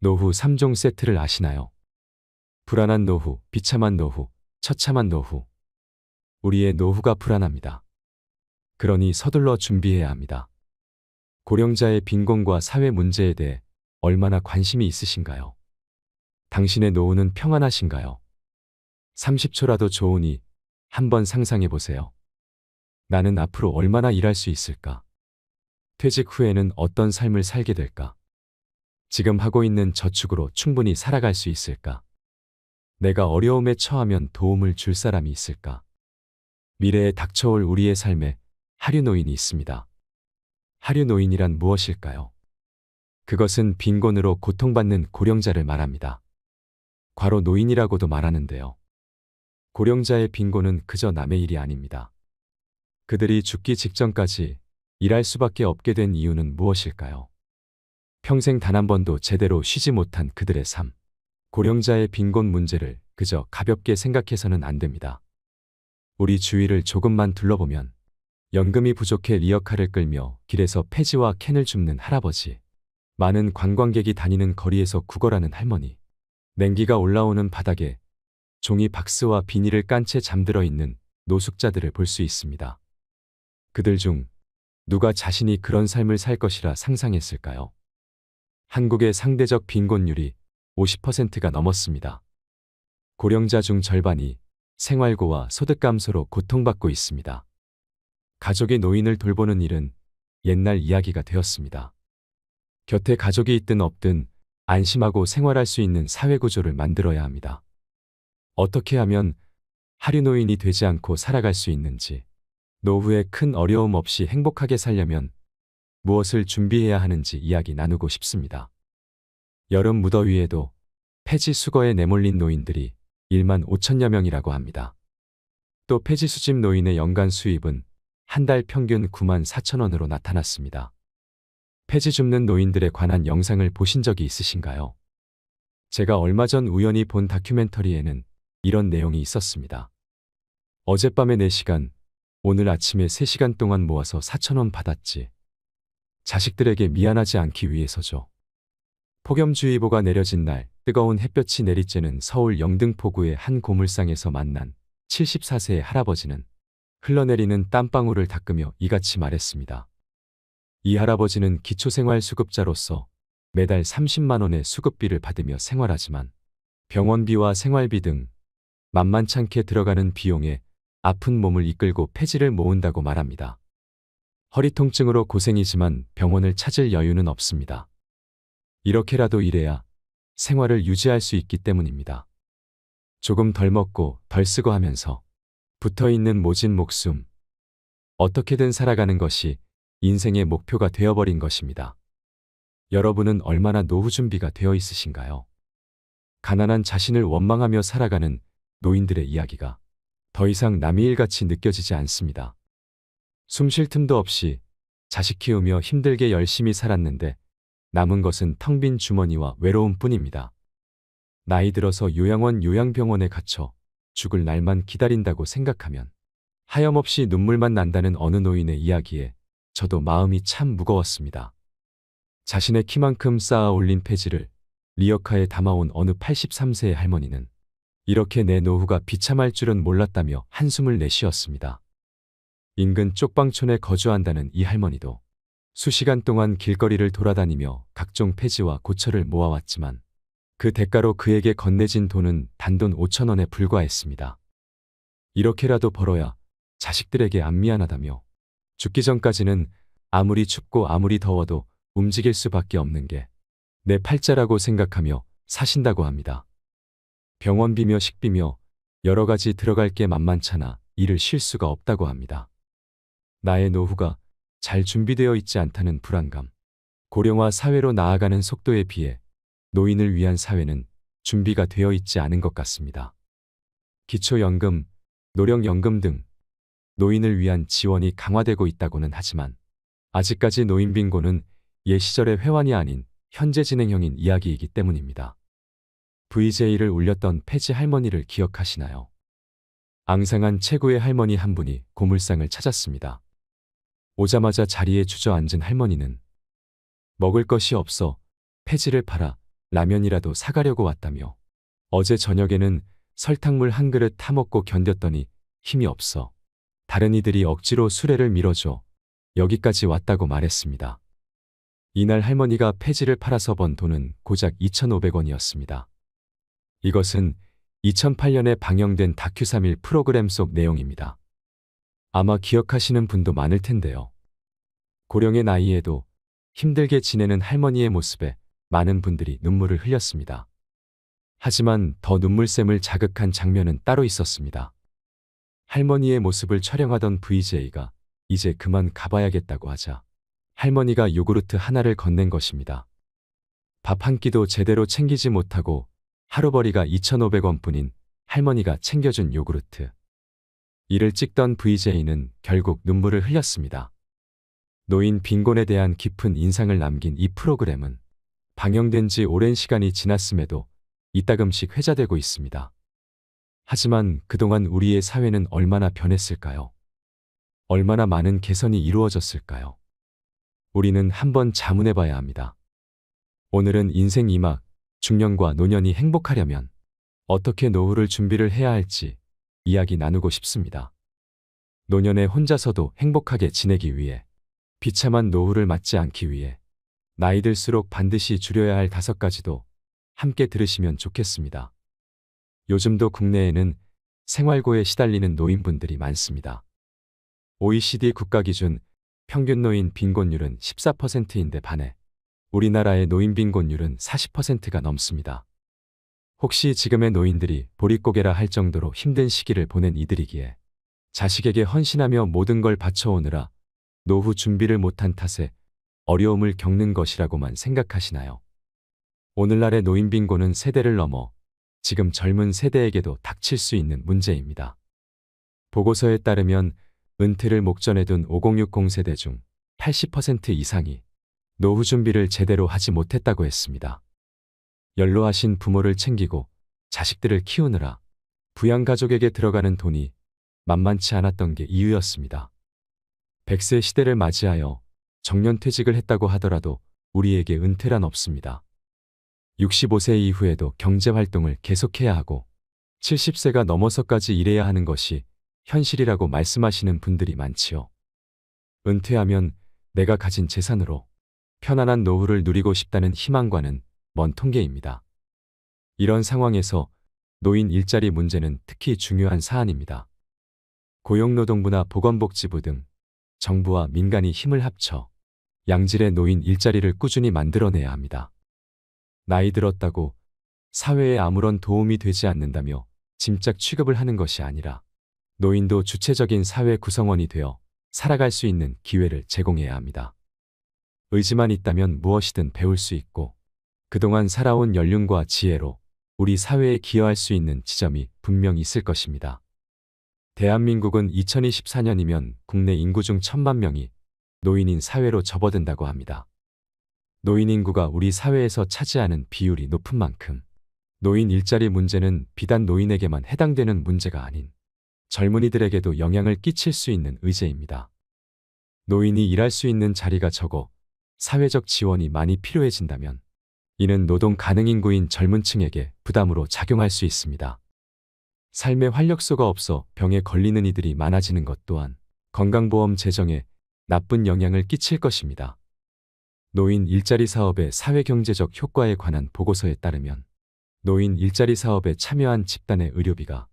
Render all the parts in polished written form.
노후 3종 세트를 아시나요? 불안한 노후, 비참한 노후, 처참한 노후. 우리의 노후가 불안합니다. 그러니 서둘러 준비해야 합니다. 고령자의 빈곤과 사회 문제에 대해 얼마나 관심이 있으신가요? 당신의 노후는 평안하신가요? 30초라도 좋으니 한번 상상해 보세요. 나는 앞으로 얼마나 일할 수 있을까? 퇴직 후에는 어떤 삶을 살게 될까? 지금 하고 있는 저축으로 충분히 살아갈 수 있을까? 내가 어려움에 처하면 도움을 줄 사람이 있을까? 미래에 닥쳐올 우리의 삶에 하류노인이 있습니다. 하류노인이란 무엇일까요? 그것은 빈곤으로 고통받는 고령자를 말합니다. 과로 노인이라고도 말하는데요. 고령자의 빈곤은 그저 남의 일이 아닙니다. 그들이 죽기 직전까지 일할 수밖에 없게 된 이유는 무엇일까요? 평생 단 한 번도 제대로 쉬지 못한 그들의 삶. 고령자의 빈곤 문제를 그저 가볍게 생각해서는 안 됩니다. 우리 주위를 조금만 둘러보면 연금이 부족해 리어카를 끌며 길에서 폐지와 캔을 줍는 할아버지, 많은 관광객이 다니는 거리에서 구걸하는 할머니, 냉기가 올라오는 바닥에 종이 박스와 비닐을 깐 채 잠들어 있는 노숙자들을 볼 수 있습니다. 그들 중 누가 자신이 그런 삶을 살 것이라 상상했을까요? 한국의 상대적 빈곤율이 50%가 넘었습니다. 고령자 중 절반이 생활고와 소득 감소로 고통받고 있습니다. 가족이 노인을 돌보는 일은 옛날 이야기가 되었습니다. 곁에 가족이 있든 없든 안심하고 생활할 수 있는 사회구조를 만들어야 합니다. 어떻게 하면 하류노인이 되지 않고 살아갈 수 있는지, 노후에 큰 어려움 없이 행복하게 살려면 무엇을 준비해야 하는지 이야기 나누고 싶습니다. 여름 무더위에도 폐지 수거에 내몰린 노인들이 1만 5천여 명이라고 합니다. 또 폐지 수집 노인의 연간 수입은 한 달 평균 9만 4천 원으로 나타났습니다. 폐지 줍는 노인들에 관한 영상을 보신 적이 있으신가요? 제가 얼마 전 우연히 본 다큐멘터리에는 이런 내용이 있었습니다. 어젯밤에 4시간, 오늘 아침에 3시간 동안 모아서 4천 원 받았지. 자식들에게 미안하지 않기 위해서죠. 폭염주의보가 내려진 날 뜨거운 햇볕이 내리쬐는 서울 영등포구의 한 고물상에서 만난 74세의 할아버지는 흘러내리는 땀방울을 닦으며 이같이 말했습니다. 이 할아버지는 기초생활수급자로서 매달 30만 원의 수급비를 받으며 생활하지만 병원비와 생활비 등 만만찮게 들어가는 비용에 아픈 몸을 이끌고 폐지를 모은다고 말합니다. 허리 통증으로 고생이지만 병원을 찾을 여유는 없습니다. 이렇게라도 일해야 생활을 유지할 수 있기 때문입니다. 조금 덜 먹고 덜 쓰고 하면서 붙어있는 모진 목숨. 어떻게든 살아가는 것이 인생의 목표가 되어버린 것입니다. 여러분은 얼마나 노후 준비가 되어 있으신가요? 가난한 자신을 원망하며 살아가는 노인들의 이야기가 더 이상 남의 일같이 느껴지지 않습니다. 숨 쉴 틈도 없이 자식 키우며 힘들게 열심히 살았는데 남은 것은 텅 빈 주머니와 외로움뿐입니다. 나이 들어서 요양원 요양병원에 갇혀 죽을 날만 기다린다고 생각하면 하염없이 눈물만 난다는 어느 노인의 이야기에 저도 마음이 참 무거웠습니다. 자신의 키만큼 쌓아 올린 폐지를 리어카에 담아온 어느 83세의 할머니는 이렇게 내 노후가 비참할 줄은 몰랐다며 한숨을 내쉬었습니다. 인근 쪽방촌에 거주한다는 이 할머니도 수시간 동안 길거리를 돌아다니며 각종 폐지와 고철을 모아왔지만 그 대가로 그에게 건네진 돈은 단돈 5천 원에 불과했습니다. 이렇게라도 벌어야 자식들에게 안 미안하다며 죽기 전까지는 아무리 춥고 아무리 더워도 움직일 수밖에 없는 게 내 팔자라고 생각하며 사신다고 합니다. 병원비며 식비며 여러 가지 들어갈 게 만만찮아 일을 쉴 수가 없다고 합니다. 나의 노후가 잘 준비되어 있지 않다는 불안감. 고령화 사회로 나아가는 속도에 비해 노인을 위한 사회는 준비가 되어 있지 않은 것 같습니다. 기초연금, 노령연금 등 노인을 위한 지원이 강화되고 있다고는 하지만 아직까지 노인 빈곤은 옛 시절의 회환이 아닌 현재 진행형인 이야기이기 때문입니다. VJ를 울렸던 폐지 할머니를 기억하시나요? 앙상한 체구의 할머니 한 분이 고물상을 찾았습니다. 오자마자 자리에 주저앉은 할머니는 먹을 것이 없어 폐지를 팔아 라면이라도 사가려고 왔다며 어제 저녁에는 설탕물 한 그릇 타먹고 견뎠더니 힘이 없어 다른 이들이 억지로 수레를 밀어줘 여기까지 왔다고 말했습니다. 이날 할머니가 폐지를 팔아서 번 돈은 고작 2,500원이었습니다. 이것은 2008년에 방영된 다큐 3일 프로그램 속 내용입니다. 아마 기억하시는 분도 많을 텐데요. 고령의 나이에도 힘들게 지내는 할머니의 모습에 많은 분들이 눈물을 흘렸습니다. 하지만 더 눈물샘을 자극한 장면은 따로 있었습니다. 할머니의 모습을 촬영하던 VJ가 이제 그만 가봐야겠다고 하자 할머니가 요구르트 하나를 건넨 것입니다. 밥 한 끼도 제대로 챙기지 못하고 하루벌이가 2,500원 뿐인 할머니가 챙겨준 요구르트. 이를 찍던 VJ는 결국 눈물을 흘렸습니다. 노인 빈곤에 대한 깊은 인상을 남긴 이 프로그램은 방영된 지 오랜 시간이 지났음에도 이따금씩 회자되고 있습니다. 하지만 그동안 우리의 사회는 얼마나 변했을까요? 얼마나 많은 개선이 이루어졌을까요? 우리는 한번 자문해 봐야 합니다. 오늘은 인생 2막, 중년과 노년이 행복하려면 어떻게 노후를 준비를 해야 할지 이야기 나누고 싶습니다. 노년에 혼자서도 행복하게 지내기 위해, 비참한 노후를 맞지 않기 위해 나이 들수록 반드시 줄여야 할 5가지도 함께 들으시면 좋겠습니다. 요즘도 국내에는 생활고에 시달리는 노인분들이 많습니다. OECD 국가 기준 평균 노인 빈곤율은 14%인데 반해 우리나라의 노인 빈곤율은 40%가 넘습니다. 혹시 지금의 노인들이 보릿고개라 할 정도로 힘든 시기를 보낸 이들이기에 자식에게 헌신하며 모든 걸 바쳐오느라 노후 준비를 못한 탓에 어려움을 겪는 것이라고만 생각하시나요? 오늘날의 노인 빈곤은 세대를 넘어 지금 젊은 세대에게도 닥칠 수 있는 문제입니다. 보고서에 따르면 은퇴를 목전에 둔 5060 세대 중 80% 이상이 노후 준비를 제대로 하지 못했다고 했습니다. 연로하신 부모를 챙기고 자식들을 키우느라 부양가족에게 들어가는 돈이 만만치 않았던 게 이유였습니다. 100세 시대를 맞이하여 정년퇴직을 했다고 하더라도 우리에게 은퇴란 없습니다. 65세 이후에도 경제활동을 계속해야 하고 70세가 넘어서까지 일해야 하는 것이 현실이라고 말씀하시는 분들이 많지요. 은퇴하면 내가 가진 재산으로 편안한 노후를 누리고 싶다는 희망과는 먼 통계입니다. 이런 상황에서 노인 일자리 문제는 특히 중요한 사안입니다. 고용노동부나 보건복지부 등 정부와 민간이 힘을 합쳐 양질의 노인 일자리를 꾸준히 만들어내야 합니다. 나이 들었다고 사회에 아무런 도움이 되지 않는다며 짐짝 취급을 하는 것이 아니라 노인도 주체적인 사회 구성원이 되어 살아갈 수 있는 기회를 제공해야 합니다. 의지만 있다면 무엇이든 배울 수 있고 그동안 살아온 연륜과 지혜로 우리 사회에 기여할 수 있는 지점이 분명 있을 것입니다. 대한민국은 2024년이면 국내 인구 중 1,000만 명이 노인인 사회로 접어든다고 합니다. 노인 인구가 우리 사회에서 차지하는 비율이 높은 만큼 노인 일자리 문제는 비단 노인에게만 해당되는 문제가 아닌 젊은이들에게도 영향을 끼칠 수 있는 의제입니다. 노인이 일할 수 있는 자리가 적어 사회적 지원이 많이 필요해진다면 이는 노동 가능 인구인 젊은 층에게 부담으로 작용할 수 있습니다. 삶의 활력소가 없어 병에 걸리는 이들이 많아지는 것 또한 건강보험 재정에 나쁜 영향을 끼칠 것입니다. 노인 일자리 사업의 사회경제적 효과에 관한 보고서에 따르면 노인 일자리 사업에 참여한 집단의 의료비가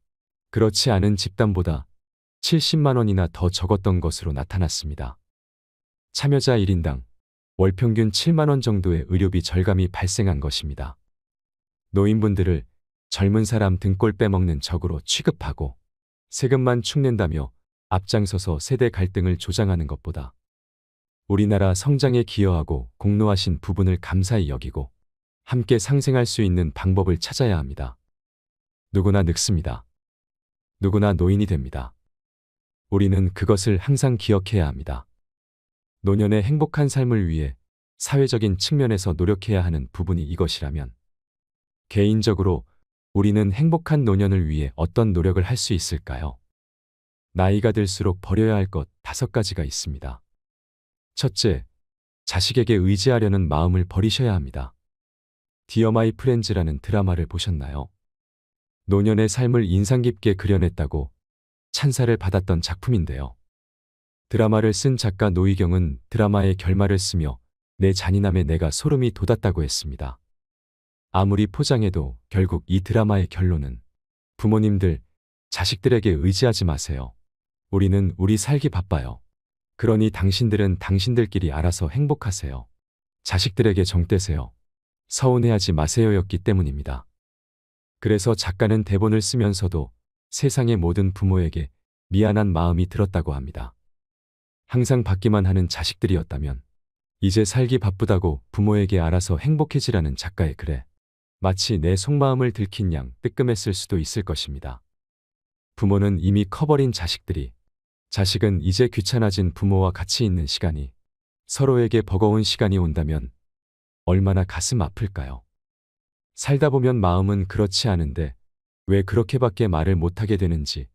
그렇지 않은 집단보다 70만 원이나 더 적었던 것으로 나타났습니다. 참여자 1인당 월 평균 7만 원 정도의 의료비 절감이 발생한 것입니다. 노인분들을 젊은 사람 등골 빼먹는 적으로 취급하고 세금만 축낸다며 앞장서서 세대 갈등을 조장하는 것보다 우리나라 성장에 기여하고 공로하신 부분을 감사히 여기고 함께 상생할 수 있는 방법을 찾아야 합니다. 누구나 늙습니다. 누구나 노인이 됩니다. 우리는 그것을 항상 기억해야 합니다. 노년의 행복한 삶을 위해 사회적인 측면에서 노력해야 하는 부분이 이것이라면 개인적으로 우리는 행복한 노년을 위해 어떤 노력을 할 수 있을까요? 나이가 들수록 버려야 할 것 5가지가 있습니다. 첫째, 자식에게 의지하려는 마음을 버리셔야 합니다. 디어 마이 프렌즈라는 드라마를 보셨나요? 노년의 삶을 인상 깊게 그려냈다고 찬사를 받았던 작품인데요. 드라마를 쓴 작가 노희경은 드라마의 결말을 쓰며 내 잔인함에 내가 소름이 돋았다고 했습니다. 아무리 포장해도 결국 이 드라마의 결론은 부모님들, 자식들에게 의지하지 마세요. 우리는 우리 살기 바빠요. 그러니 당신들은 당신들끼리 알아서 행복하세요. 자식들에게 정 떼세요. 서운해하지 마세요였기 때문입니다. 그래서 작가는 대본을 쓰면서도 세상의 모든 부모에게 미안한 마음이 들었다고 합니다. 항상 받기만 하는 자식들이었다면 이제 살기 바쁘다고 부모에게 알아서 행복해지라는 작가의 글에 마치 내 속마음을 들킨 양 뜨끔했을 수도 있을 것입니다. 부모는 이미 커버린 자식들이, 자식은 이제 귀찮아진 부모와 같이 있는 시간이, 서로에게 버거운 시간이 온다면 얼마나 가슴 아플까요? 살다 보면 마음은 그렇지 않은데 왜 그렇게밖에 말을 못하게 되는지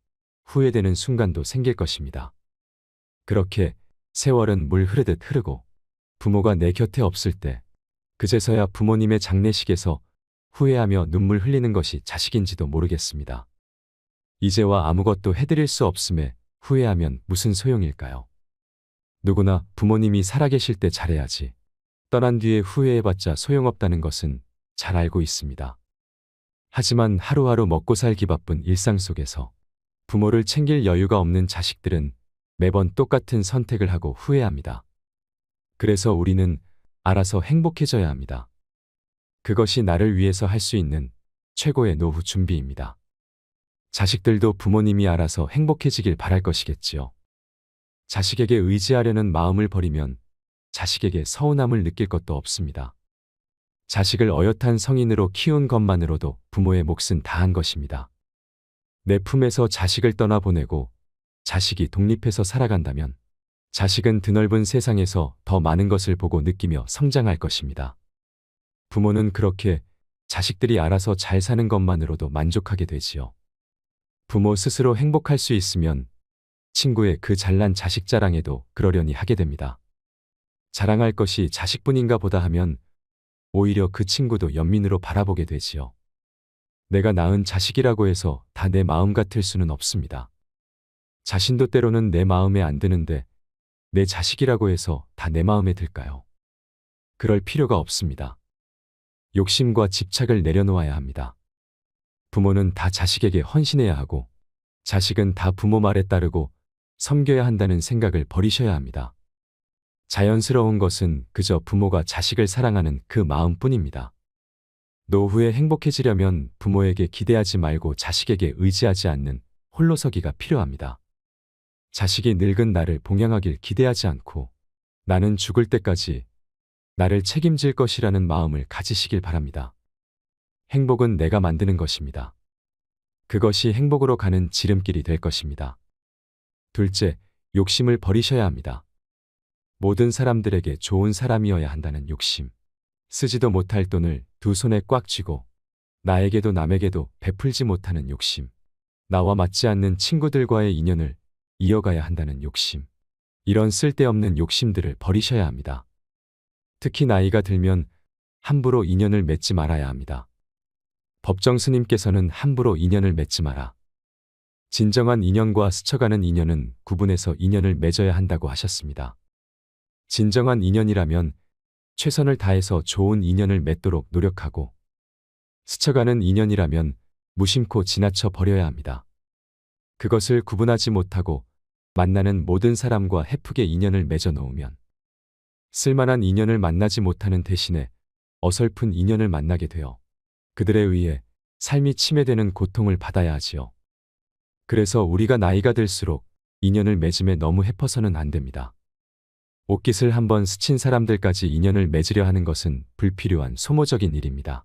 후회되는 순간도 생길 것입니다. 그렇게 세월은 물 흐르듯 흐르고 부모가 내 곁에 없을 때 그제서야 부모님의 장례식에서 후회하며 눈물 흘리는 것이 자식인지도 모르겠습니다. 이제와 아무것도 해드릴 수 없음에 후회하면 무슨 소용일까요? 누구나 부모님이 살아계실 때 잘해야지 떠난 뒤에 후회해봤자 소용없다는 것은 잘 알고 있습니다. 하지만 하루하루 먹고 살기 바쁜 일상 속에서 부모를 챙길 여유가 없는 자식들은 매번 똑같은 선택을 하고 후회합니다. 그래서 우리는 알아서 행복해져야 합니다. 그것이 나를 위해서 할 수 있는 최고의 노후 준비입니다. 자식들도 부모님이 알아서 행복해지길 바랄 것이겠지요. 자식에게 의지하려는 마음을 버리면 자식에게 서운함을 느낄 것도 없습니다. 자식을 어엿한 성인으로 키운 것만으로도 부모의 몫은 다한 것입니다. 내 품에서 자식을 떠나보내고 자식이 독립해서 살아간다면 자식은 드넓은 세상에서 더 많은 것을 보고 느끼며 성장할 것입니다. 부모는 그렇게 자식들이 알아서 잘 사는 것만으로도 만족하게 되지요. 부모 스스로 행복할 수 있으면 친구의 그 잘난 자식 자랑에도 그러려니 하게 됩니다. 자랑할 것이 자식뿐인가 보다 하면 오히려 그 친구도 연민으로 바라보게 되지요. 내가 낳은 자식이라고 해서 다 내 마음 같을 수는 없습니다. 자신도 때로는 내 마음에 안 드는데 내 자식이라고 해서 다 내 마음에 들까요? 그럴 필요가 없습니다. 욕심과 집착을 내려놓아야 합니다. 부모는 다 자식에게 헌신해야 하고 자식은 다 부모 말에 따르고 섬겨야 한다는 생각을 버리셔야 합니다. 자연스러운 것은 그저 부모가 자식을 사랑하는 그 마음뿐입니다. 노후에 행복해지려면 부모에게 기대하지 말고 자식에게 의지하지 않는 홀로서기가 필요합니다. 자식이 늙은 나를 봉양하길 기대하지 않고 나는 죽을 때까지 나를 책임질 것이라는 마음을 가지시길 바랍니다. 행복은 내가 만드는 것입니다. 그것이 행복으로 가는 지름길이 될 것입니다. 둘째, 욕심을 버리셔야 합니다. 모든 사람들에게 좋은 사람이어야 한다는 욕심. 쓰지도 못할 돈을 두 손에 꽉 쥐고 나에게도 남에게도 베풀지 못하는 욕심. 나와 맞지 않는 친구들과의 인연을 이어가야 한다는 욕심. 이런 쓸데없는 욕심들을 버리셔야 합니다. 특히 나이가 들면 함부로 인연을 맺지 말아야 합니다. 법정 스님께서는 함부로 인연을 맺지 마라. 진정한 인연과 스쳐가는 인연은 구분해서 인연을 맺어야 한다고 하셨습니다. 진정한 인연이라면 최선을 다해서 좋은 인연을 맺도록 노력하고 스쳐가는 인연이라면 무심코 지나쳐 버려야 합니다. 그것을 구분하지 못하고 만나는 모든 사람과 헤프게 인연을 맺어 놓으면 쓸만한 인연을 만나지 못하는 대신에 어설픈 인연을 만나게 되어 그들에 의해 삶이 침해되는 고통을 받아야 하지요. 그래서 우리가 나이가 들수록 인연을 맺음에 너무 헤퍼서는 안 됩니다. 옷깃을 한번 스친 사람들까지 인연을 맺으려 하는 것은 불필요한 소모적인 일입니다.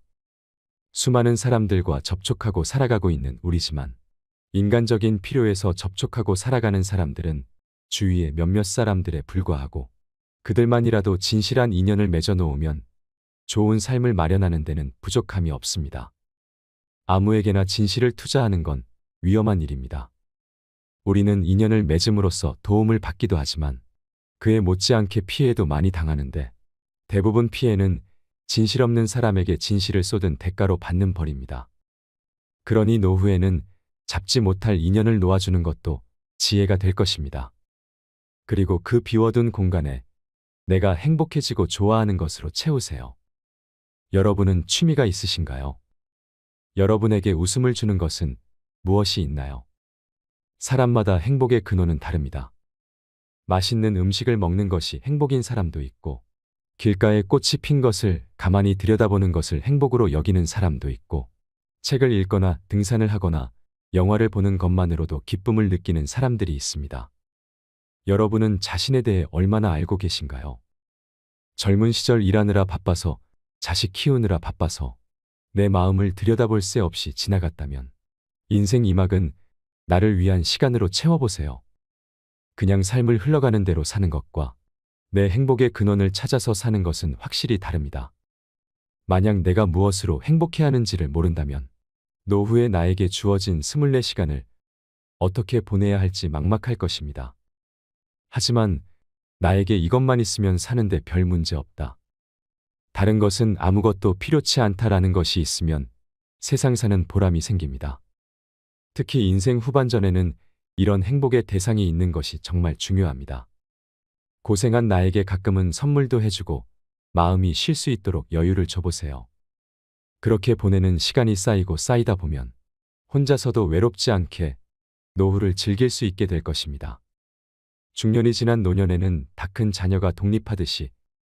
수많은 사람들과 접촉하고 살아가고 있는 우리지만 인간적인 필요에서 접촉하고 살아가는 사람들은 주위의 몇몇 사람들에 불과하고 그들만이라도 진실한 인연을 맺어 놓으면 좋은 삶을 마련하는 데는 부족함이 없습니다. 아무에게나 진실을 투자하는 건 위험한 일입니다. 우리는 인연을 맺음으로써 도움을 받기도 하지만 그에 못지않게 피해도 많이 당하는데 대부분 피해는 진실 없는 사람에게 진실을 쏟은 대가로 받는 벌입니다. 그러니 노후에는 잡지 못할 인연을 놓아주는 것도 지혜가 될 것입니다. 그리고 그 비워둔 공간에 내가 행복해지고 좋아하는 것으로 채우세요. 여러분은 취미가 있으신가요? 여러분에게 웃음을 주는 것은 무엇이 있나요? 사람마다 행복의 근원은 다릅니다. 맛있는 음식을 먹는 것이 행복인 사람도 있고, 길가에 꽃이 핀 것을 가만히 들여다보는 것을 행복으로 여기는 사람도 있고, 책을 읽거나 등산을 하거나 영화를 보는 것만으로도 기쁨을 느끼는 사람들이 있습니다. 여러분은 자신에 대해 얼마나 알고 계신가요? 젊은 시절 일하느라 바빠서, 자식 키우느라 바빠서 내 마음을 들여다볼 새 없이 지나갔다면 인생 2막은 나를 위한 시간으로 채워보세요. 그냥 삶을 흘러가는 대로 사는 것과 내 행복의 근원을 찾아서 사는 것은 확실히 다릅니다. 만약 내가 무엇으로 행복해하는지를 모른다면 노후에 나에게 주어진 24시간을 어떻게 보내야 할지 막막할 것입니다. 하지만 나에게 이것만 있으면 사는데 별 문제 없다. 다른 것은 아무것도 필요치 않다라는 것이 있으면 세상 사는 보람이 생깁니다. 특히 인생 후반전에는 이런 행복의 대상이 있는 것이 정말 중요합니다. 고생한 나에게 가끔은 선물도 해주고 마음이 쉴 수 있도록 여유를 줘보세요. 그렇게 보내는 시간이 쌓이고 쌓이다 보면 혼자서도 외롭지 않게 노후를 즐길 수 있게 될 것입니다. 중년이 지난 노년에는 다 큰 자녀가 독립하듯이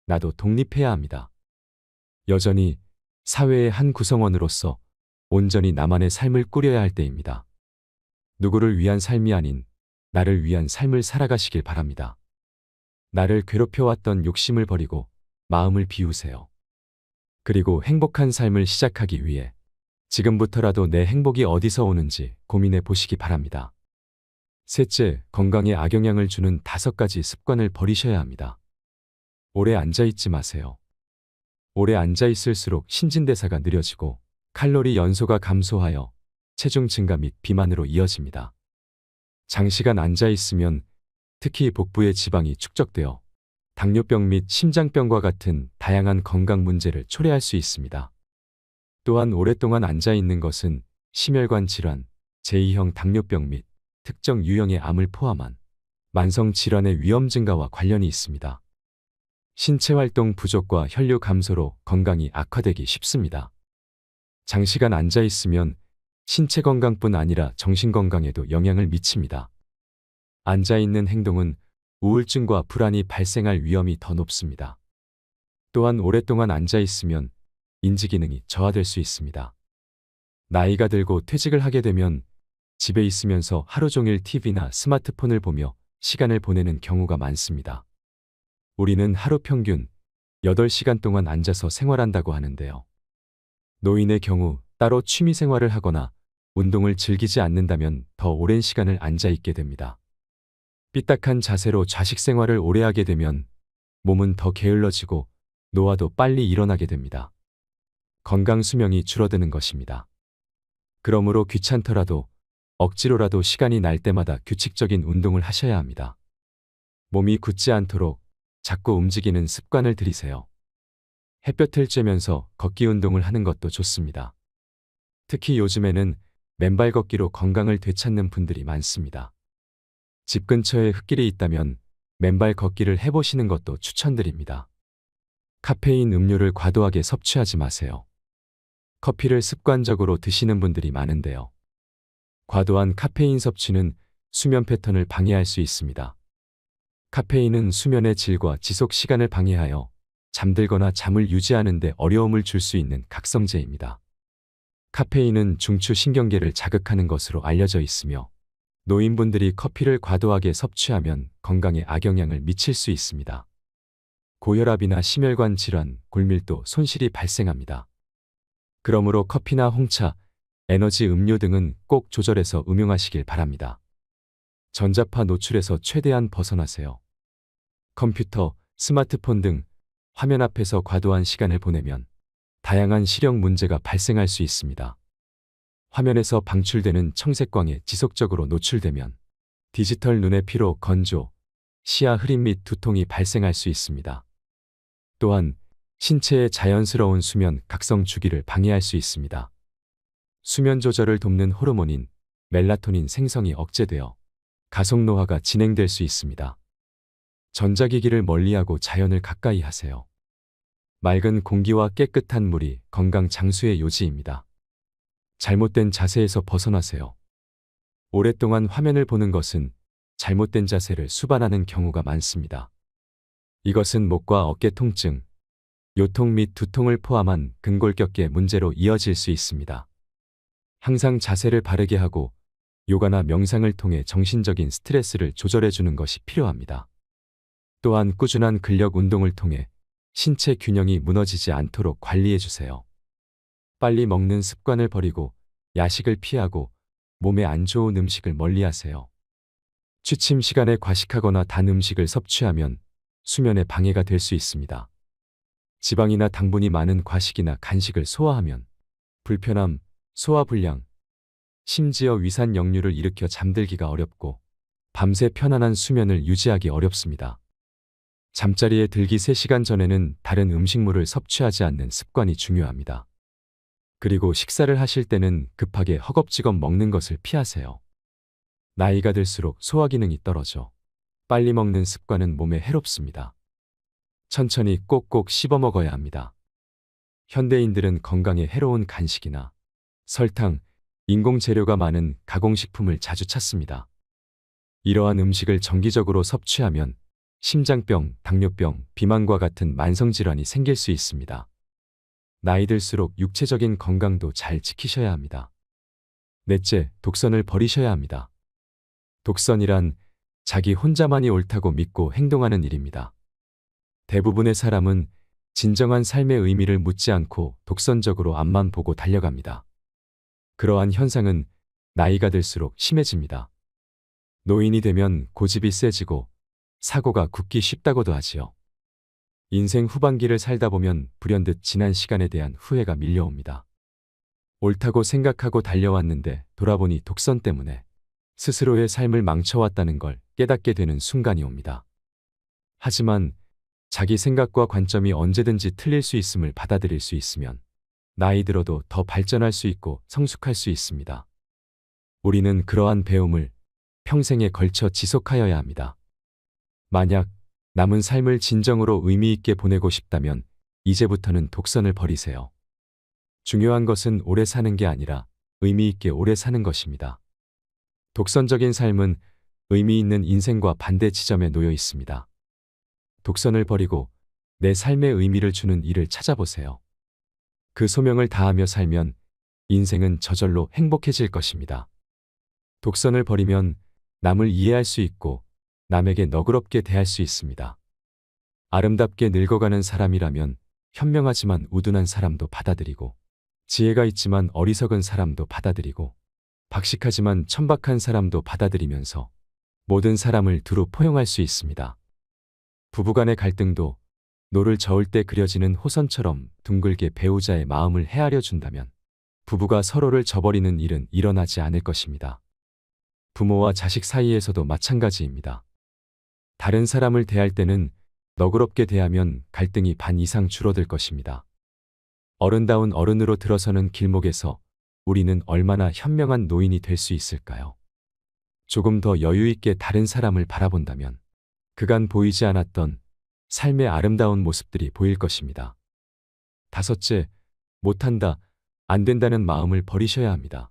나도 독립해야 합니다. 여전히 사회의 한 구성원으로서 온전히 나만의 삶을 꾸려야 할 때입니다. 누구를 위한 삶이 아닌 나를 위한 삶을 살아가시길 바랍니다. 나를 괴롭혀왔던 욕심을 버리고 마음을 비우세요. 그리고 행복한 삶을 시작하기 위해 지금부터라도 내 행복이 어디서 오는지 고민해 보시기 바랍니다. 셋째, 건강에 악영향을 주는 5가지 습관을 버리셔야 합니다. 오래 앉아있지 마세요. 오래 앉아있을수록 신진대사가 느려지고 칼로리 연소가 감소하여 체중 증가 및 비만으로 이어집니다. 장시간 앉아있으면 특히 복부의 지방이 축적되어 당뇨병 및 심장병과 같은 다양한 건강 문제를 초래할 수 있습니다. 또한 오랫동안 앉아있는 것은 심혈관 질환, 제2형 당뇨병 및 특정 유형의 암을 포함한 만성 질환의 위험 증가와 관련이 있습니다. 신체 활동 부족과 혈류 감소로 건강이 악화되기 쉽습니다. 장시간 앉아있으면 신체 건강뿐 아니라 정신 건강에도 영향을 미칩니다. 앉아있는 행동은 우울증과 불안이 발생할 위험이 더 높습니다. 또한 오랫동안 앉아있으면 인지기능이 저하될 수 있습니다. 나이가 들고 퇴직을 하게 되면 집에 있으면서 하루 종일 TV나 스마트폰을 보며 시간을 보내는 경우가 많습니다. 우리는 하루 평균 8시간 동안 앉아서 생활한다고 하는데요. 노인의 경우 따로 취미 생활을 하거나 운동을 즐기지 않는다면 더 오랜 시간을 앉아 있게 됩니다. 삐딱한 자세로 자식 생활을 오래 하게 되면 몸은 더 게을러지고 노화도 빨리 일어나게 됩니다. 건강 수명이 줄어드는 것입니다. 그러므로 귀찮더라도 억지로라도 시간이 날 때마다 규칙적인 운동을 하셔야 합니다. 몸이 굳지 않도록 자꾸 움직이는 습관을 들이세요. 햇볕을 쬐면서 걷기 운동을 하는 것도 좋습니다. 특히 요즘에는 맨발 걷기로 건강을 되찾는 분들이 많습니다. 집 근처에 흙길이 있다면 맨발 걷기를 해보시는 것도 추천드립니다. 카페인 음료를 과도하게 섭취하지 마세요. 커피를 습관적으로 드시는 분들이 많은데요. 과도한 카페인 섭취는 수면 패턴을 방해할 수 있습니다. 카페인은 수면의 질과 지속 시간을 방해하여 잠들거나 잠을 유지하는 데 어려움을 줄 수 있는 각성제입니다. 카페인은 중추 신경계를 자극하는 것으로 알려져 있으며 노인분들이 커피를 과도하게 섭취하면 건강에 악영향을 미칠 수 있습니다. 고혈압이나 심혈관 질환, 골밀도, 손실이 발생합니다. 그러므로 커피나 홍차, 에너지 음료 등은 꼭 조절해서 음용하시길 바랍니다. 전자파 노출에서 최대한 벗어나세요. 컴퓨터, 스마트폰 등 화면 앞에서 과도한 시간을 보내면 다양한 시력 문제가 발생할 수 있습니다. 화면에서 방출되는 청색광에 지속적으로 노출되면 디지털 눈의 피로, 건조, 시야 흐림 및 두통이 발생할 수 있습니다. 또한 신체의 자연스러운 수면 각성 주기를 방해할 수 있습니다. 수면 조절을 돕는 호르몬인 멜라토닌 생성이 억제되어 가속 노화가 진행될 수 있습니다. 전자기기를 멀리하고 자연을 가까이 하세요. 맑은 공기와 깨끗한 물이 건강 장수의 요지입니다. 잘못된 자세에서 벗어나세요. 오랫동안 화면을 보는 것은 잘못된 자세를 수반하는 경우가 많습니다. 이것은 목과 어깨 통증, 요통 및 두통을 포함한 근골격계 문제로 이어질 수 있습니다. 항상 자세를 바르게 하고 요가나 명상을 통해 정신적인 스트레스를 조절해 주는 것이 필요합니다. 또한 꾸준한 근력 운동을 통해 신체 균형이 무너지지 않도록 관리해 주세요. 빨리 먹는 습관을 버리고 야식을 피하고 몸에 안 좋은 음식을 멀리하세요. 취침 시간에 과식하거나 단 음식을 섭취하면 수면에 방해가 될 수 있습니다. 지방이나 당분이 많은 과식이나 간식을 소화하면 불편함, 소화불량, 심지어 위산 역류를 일으켜 잠들기가 어렵고 밤새 편안한 수면을 유지하기 어렵습니다. 잠자리에 들기 3시간 전에는 다른 음식물을 섭취하지 않는 습관이 중요합니다. 그리고 식사를 하실 때는 급하게 허겁지겁 먹는 것을 피하세요. 나이가 들수록 소화 기능이 떨어져 빨리 먹는 습관은 몸에 해롭습니다. 천천히 꼭꼭 씹어 먹어야 합니다. 현대인들은 건강에 해로운 간식이나 설탕, 인공 재료가 많은 가공식품을 자주 찾습니다. 이러한 음식을 정기적으로 섭취하면 심장병, 당뇨병, 비만과 같은 만성질환이 생길 수 있습니다. 나이 들수록 육체적인 건강도 잘 지키셔야 합니다. 넷째, 독선을 버리셔야 합니다. 독선이란 자기 혼자만이 옳다고 믿고 행동하는 일입니다. 대부분의 사람은 진정한 삶의 의미를 묻지 않고 독선적으로 앞만 보고 달려갑니다. 그러한 현상은 나이가 들수록 심해집니다. 노인이 되면 고집이 세지고 사고가 굳기 쉽다고도 하지요. 인생 후반기를 살다 보면 불현듯 지난 시간에 대한 후회가 밀려옵니다. 옳다고 생각하고 달려왔는데 돌아보니 독선 때문에 스스로의 삶을 망쳐왔다는 걸 깨닫게 되는 순간이 옵니다. 하지만 자기 생각과 관점이 언제든지 틀릴 수 있음을 받아들일 수 있으면 나이 들어도 더 발전할 수 있고 성숙할 수 있습니다. 우리는 그러한 배움을 평생에 걸쳐 지속하여야 합니다. 만약 남은 삶을 진정으로 의미 있게 보내고 싶다면 이제부터는 독선을 버리세요. 중요한 것은 오래 사는 게 아니라 의미 있게 오래 사는 것입니다. 독선적인 삶은 의미 있는 인생과 반대 지점에 놓여 있습니다. 독선을 버리고 내 삶의 의미를 주는 일을 찾아보세요. 그 소명을 다하며 살면 인생은 저절로 행복해질 것입니다. 독선을 버리면 남을 이해할 수 있고 남에게 너그럽게 대할 수 있습니다. 아름답게 늙어가는 사람이라면 현명하지만 우둔한 사람도 받아들이고 지혜가 있지만 어리석은 사람도 받아들이고 박식하지만 천박한 사람도 받아들이면서 모든 사람을 두루 포용할 수 있습니다. 부부간의 갈등도 노를 저을 때 그려지는 호선처럼 둥글게 배우자의 마음을 헤아려 준다면 부부가 서로를 저버리는 일은 일어나지 않을 것입니다. 부모와 자식 사이에서도 마찬가지입니다. 다른 사람을 대할 때는 너그럽게 대하면 갈등이 반 이상 줄어들 것입니다. 어른다운 어른으로 들어서는 길목에서 우리는 얼마나 현명한 노인이 될 수 있을까요? 조금 더 여유 있게 다른 사람을 바라본다면 그간 보이지 않았던 삶의 아름다운 모습들이 보일 것입니다. 다섯째, 못한다, 안 된다는 마음을 버리셔야 합니다.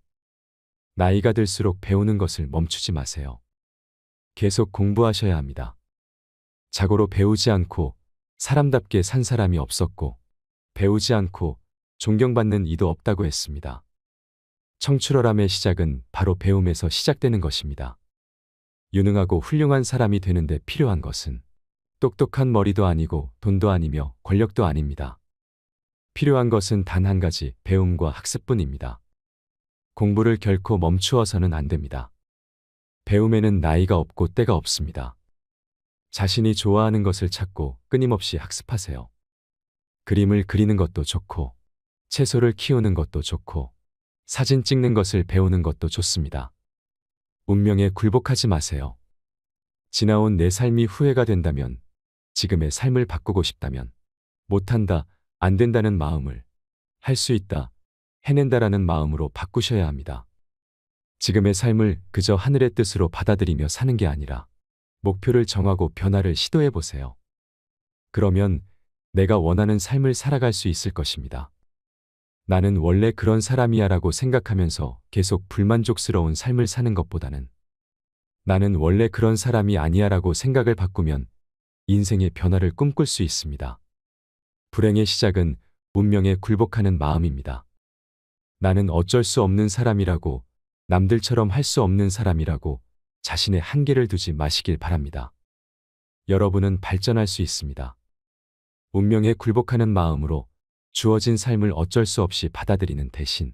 나이가 들수록 배우는 것을 멈추지 마세요. 계속 공부하셔야 합니다. 자고로 배우지 않고 사람답게 산 사람이 없었고 배우지 않고 존경받는 이도 없다고 했습니다. 청출어람의 시작은 바로 배움에서 시작되는 것입니다. 유능하고 훌륭한 사람이 되는데 필요한 것은 똑똑한 머리도 아니고 돈도 아니며 권력도 아닙니다. 필요한 것은 단 한 가지 배움과 학습뿐입니다. 공부를 결코 멈추어서는 안 됩니다. 배움에는 나이가 없고 때가 없습니다. 자신이 좋아하는 것을 찾고 끊임없이 학습하세요. 그림을 그리는 것도 좋고 채소를 키우는 것도 좋고 사진 찍는 것을 배우는 것도 좋습니다. 운명에 굴복하지 마세요. 지나온 내 삶이 후회가 된다면, 지금의 삶을 바꾸고 싶다면, 못한다, 안 된다는 마음을 할 수 있다, 해낸다라는 마음으로 바꾸셔야 합니다. 지금의 삶을 그저 하늘의 뜻으로 받아들이며 사는 게 아니라 목표를 정하고 변화를 시도해 보세요. 그러면 내가 원하는 삶을 살아갈 수 있을 것입니다. 나는 원래 그런 사람이야 라고 생각하면서 계속 불만족스러운 삶을 사는 것보다는 나는 원래 그런 사람이 아니야 라고 생각을 바꾸면 인생의 변화를 꿈꿀 수 있습니다. 불행의 시작은 운명에 굴복하는 마음입니다. 나는 어쩔 수 없는 사람이라고, 남들처럼 할 수 없는 사람이라고 자신의 한계를 두지 마시길 바랍니다. 여러분은 발전할 수 있습니다. 운명에 굴복하는 마음으로 주어진 삶을 어쩔 수 없이 받아들이는 대신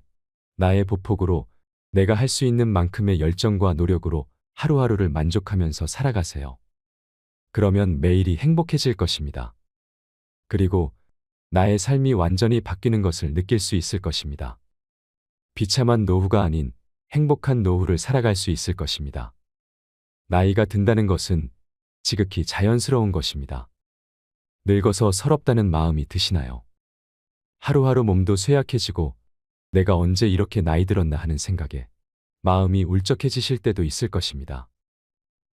나의 보폭으로 내가 할 수 있는 만큼의 열정과 노력으로 하루하루를 만족하면서 살아가세요. 그러면 매일이 행복해질 것입니다. 그리고 나의 삶이 완전히 바뀌는 것을 느낄 수 있을 것입니다. 비참한 노후가 아닌 행복한 노후를 살아갈 수 있을 것입니다. 나이가 든다는 것은 지극히 자연스러운 것입니다. 늙어서 서럽다는 마음이 드시나요? 하루하루 몸도 쇠약해지고 내가 언제 이렇게 나이 들었나 하는 생각에 마음이 울적해지실 때도 있을 것입니다.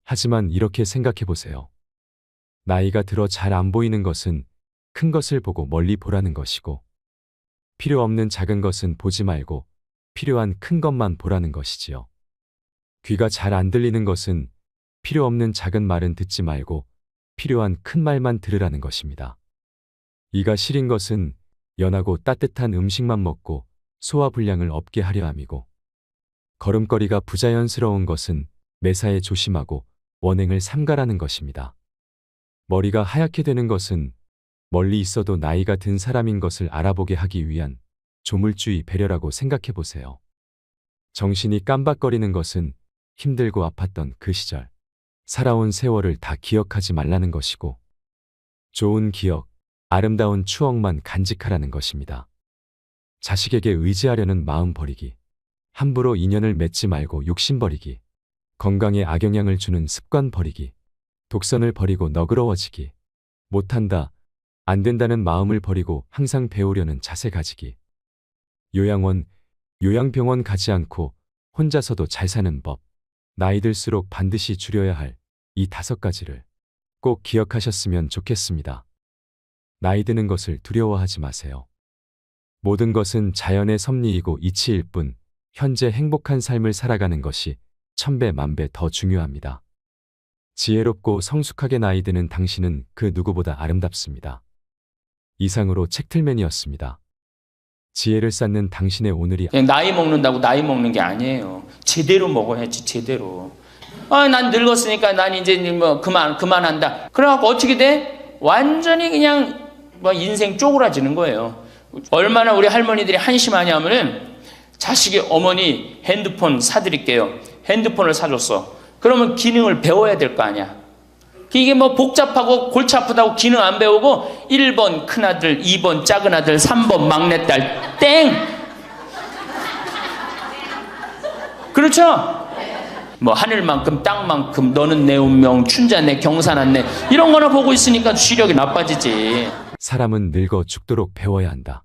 하지만 이렇게 생각해 보세요. 나이가 들어 잘 안 보이는 것은 큰 것을 보고 멀리 보라는 것이고, 필요 없는 작은 것은 보지 말고 필요한 큰 것만 보라는 것이지요. 귀가 잘 안 들리는 것은 필요 없는 작은 말은 듣지 말고 필요한 큰 말만 들으라는 것입니다. 이가 시린 것은 연하고 따뜻한 음식만 먹고 소화불량을 없게 하려 함이고, 걸음걸이가 부자연스러운 것은 매사에 조심하고 원행을 삼가라는 것입니다. 머리가 하얗게 되는 것은 멀리 있어도 나이가 든 사람인 것을 알아보게 하기 위한 조물주의 배려라고 생각해 보세요. 정신이 깜박거리는 것은 힘들고 아팠던 그 시절, 살아온 세월을 다 기억하지 말라는 것이고, 좋은 기억, 아름다운 추억만 간직하라는 것입니다. 자식에게 의지하려는 마음 버리기, 함부로 인연을 맺지 말고 욕심 버리기, 건강에 악영향을 주는 습관 버리기, 독선을 버리고 너그러워지기, 못한다, 안 된다는 마음을 버리고 항상 배우려는 자세 가지기, 요양원, 요양병원 가지 않고 혼자서도 잘 사는 법, 나이 들수록 반드시 줄여야 할 이 5가지를 꼭 기억하셨으면 좋겠습니다. 나이 드는 것을 두려워하지 마세요. 모든 것은 자연의 섭리이고 이치일 뿐, 현재 행복한 삶을 살아가는 것이 1000배 만배 더 중요합니다. 지혜롭고 성숙하게 나이 드는 당신은 그 누구보다 아름답습니다. 이상으로 책틀맨이었습니다. 지혜를 쌓는 당신의 오늘이 그냥 나이 먹는다고 나이 먹는 게 아니에요. 제대로 먹어야지, 제대로. 난 늙었으니까 난 이제 뭐 그만한다. 그래갖고 어떻게 돼? 완전히 그냥 뭐 인생 쪼그라지는 거예요. 얼마나 우리 할머니들이 한심하냐면은 자식이 어머니 핸드폰 사드릴게요. 핸드폰을 사줬어. 그러면 기능을 배워야 될 거 아니야. 이게 뭐 복잡하고 골치 아프다고 기능 안 배우고 1번 큰아들, 2번 작은아들, 3번 막내딸 땡! 그렇죠? 뭐 하늘만큼 땅만큼 너는 내 운명, 춘자 내 경사난 내 이런 거나 보고 있으니까 시력이 나빠지지. 사람은 늙어 죽도록 배워야 한다.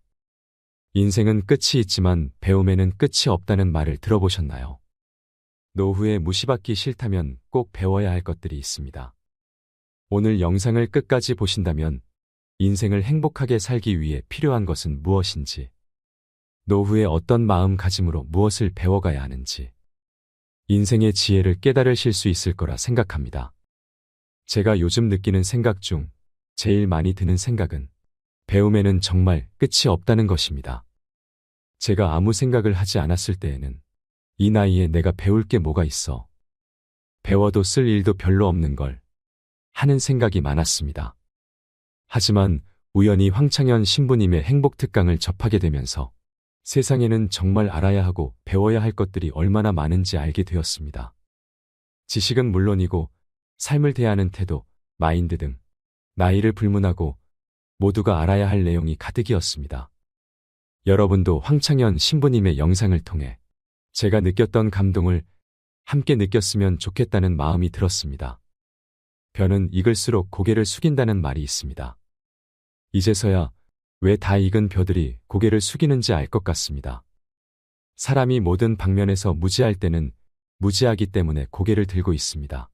인생은 끝이 있지만 배움에는 끝이 없다는 말을 들어보셨나요? 노후에 무시받기 싫다면 꼭 배워야 할 것들이 있습니다. 오늘 영상을 끝까지 보신다면 인생을 행복하게 살기 위해 필요한 것은 무엇인지, 노후에 어떤 마음가짐으로 무엇을 배워가야 하는지, 인생의 지혜를 깨달으실 수 있을 거라 생각합니다. 제가 요즘 느끼는 생각 중 제일 많이 드는 생각은 배움에는 정말 끝이 없다는 것입니다. 제가 아무 생각을 하지 않았을 때에는 이 나이에 내가 배울 게 뭐가 있어, 배워도 쓸 일도 별로 없는 걸 하는 생각이 많았습니다. 하지만 우연히 황창현 신부님의 행복특강을 접하게 되면서 세상에는 정말 알아야 하고 배워야 할 것들이 얼마나 많은지 알게 되었습니다. 지식은 물론이고 삶을 대하는 태도, 마인드 등 나이를 불문하고 모두가 알아야 할 내용이 가득이었습니다. 여러분도 황창현 신부님의 영상을 통해 제가 느꼈던 감동을 함께 느꼈으면 좋겠다는 마음이 들었습니다. 벼는 익을수록 고개를 숙인다는 말이 있습니다. 이제서야 왜 다 익은 벼들이 고개를 숙이는지 알 것 같습니다. 사람이 모든 방면에서 무지할 때는 무지하기 때문에 고개를 들고 있습니다.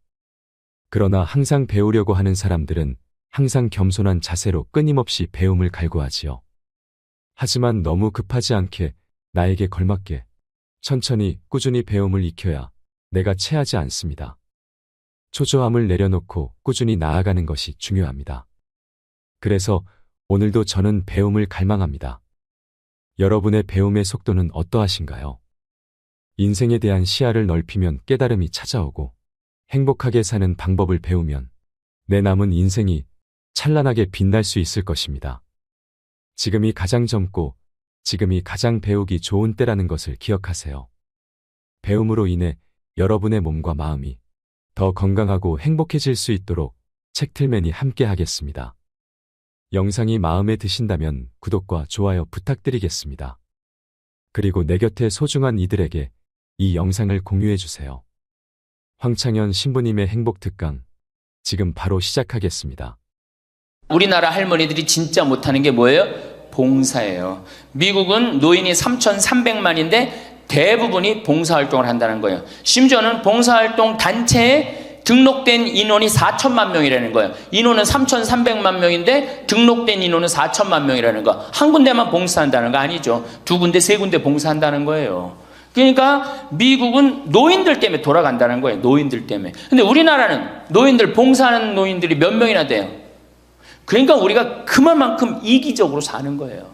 그러나 항상 배우려고 하는 사람들은 항상 겸손한 자세로 끊임없이 배움을 갈구하지요. 하지만 너무 급하지 않게 나에게 걸맞게 천천히 꾸준히 배움을 익혀야 내가 체하지 않습니다. 초조함을 내려놓고 꾸준히 나아가는 것이 중요합니다. 그래서 오늘도 저는 배움을 갈망합니다. 여러분의 배움의 속도는 어떠하신가요? 인생에 대한 시야를 넓히면 깨달음이 찾아오고 행복하게 사는 방법을 배우면 내 남은 인생이 찬란하게 빛날 수 있을 것입니다. 지금이 가장 젊고 지금이 가장 배우기 좋은 때라는 것을 기억하세요. 배움으로 인해 여러분의 몸과 마음이 더 건강하고 행복해질 수 있도록 책틀맨이 함께 하겠습니다. 영상이 마음에 드신다면 구독과 좋아요 부탁드리겠습니다. 그리고 내 곁에 소중한 이들에게 이 영상을 공유해주세요. 황창현 신부님의 행복특강, 지금 바로 시작하겠습니다. 우리나라 할머니들이 진짜 못하는 게 뭐예요? 봉사예요. 미국은 노인이 3,300만인데 대부분이 봉사활동을 한다는 거예요. 심지어는 봉사활동 단체에 등록된 인원이 4천만 명이라는 거예요. 인원은 3,300만 명인데 등록된 인원은 4천만 명이라는 거. 한 군데만 봉사한다는 거 아니죠. 두 군데, 세 군데 봉사한다는 거예요. 그러니까 미국은 노인들 때문에 돌아간다는 거예요. 노인들 때문에. 근데 우리나라는 노인들, 봉사하는 노인들이 몇 명이나 돼요. 그러니까 우리가 그만큼 이기적으로 사는 거예요.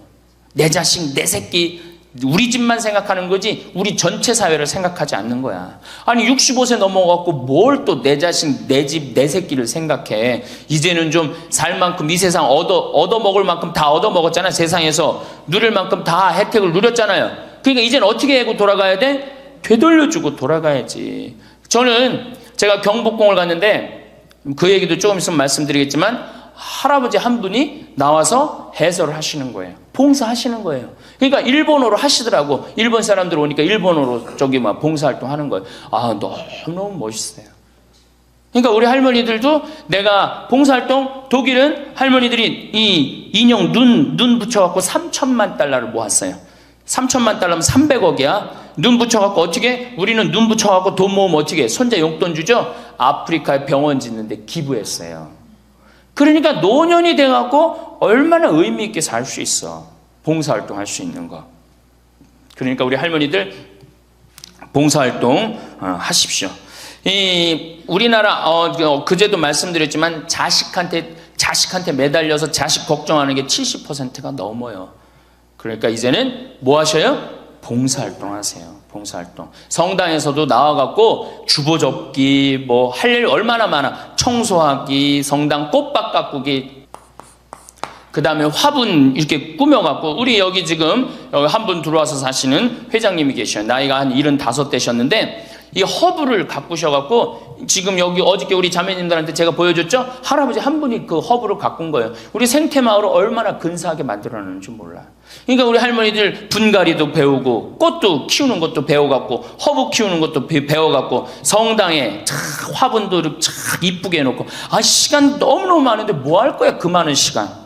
내 자식, 내 새끼, 우리 집만 생각하는 거지 우리 전체 사회를 생각하지 않는 거야. 아니 65세 넘어갖고 뭘 또 내 자식, 내 집, 내 새끼를 생각해. 이제는 좀 살 만큼 이 세상 얻어먹을 만큼 다 얻어먹었잖아. 세상에서 누릴 만큼 다 혜택을 누렸잖아요. 그러니까 이제는 어떻게 하고 돌아가야 돼? 되돌려주고 돌아가야지. 저는 제가 경복궁을 갔는데 그 얘기도 조금 있으면 말씀드리겠지만 할아버지 한 분이 나와서 해설을 하시는 거예요. 봉사하시는 거예요. 그러니까 일본어로 하시더라고. 일본 사람들 오니까 일본어로 저기 막 봉사활동 하는 거예요. 아, 너무 멋있어요. 그러니까 우리 할머니들도 내가 봉사활동, 독일은 할머니들이 이 인형 눈 붙여갖고 3천만 달러를 모았어요. 3천만 달러면 300억이야. 눈 붙여갖고 어떻게? 우리는 눈 붙여갖고 돈 모으면 어떻게? 손자 용돈 주죠? 아프리카에 병원 짓는데 기부했어요. 그러니까 노년이 돼갖고 얼마나 의미 있게 살 수 있어. 봉사활동 할 수 있는 거. 그러니까 우리 할머니들 봉사활동 하십시오. 우리나라 그제도 말씀드렸지만 자식한테 매달려서 자식 걱정하는 게 70%가 넘어요. 그러니까 이제는 뭐 하셔요? 봉사활동 하세요. 봉사활동. 성당에서도 나와갖고 주보 접기, 뭐 할 일 얼마나 많아. 청소하기, 성당 꽃밭 가꾸기, 그 다음에 화분 이렇게 꾸며갖고, 우리 여기 지금 한 분 들어와서 사시는 회장님이 계셔요. 나이가 한 75 되셨는데, 이 허브를 가꾸셔갖고, 지금 여기 어저께 우리 자매님들한테 제가 보여줬죠? 할아버지 한 분이 그 허브를 가꾼 거예요. 우리 생태마을을 얼마나 근사하게 만들어놨는지 몰라요. 그러니까 우리 할머니들 분갈이도 배우고, 꽃도 키우는 것도 배워갖고, 허브 키우는 것도 배워갖고, 성당에 화분도 이렇게 이쁘게 해놓고, 시간 너무너무 많은데 뭐 할 거야, 그 많은 시간.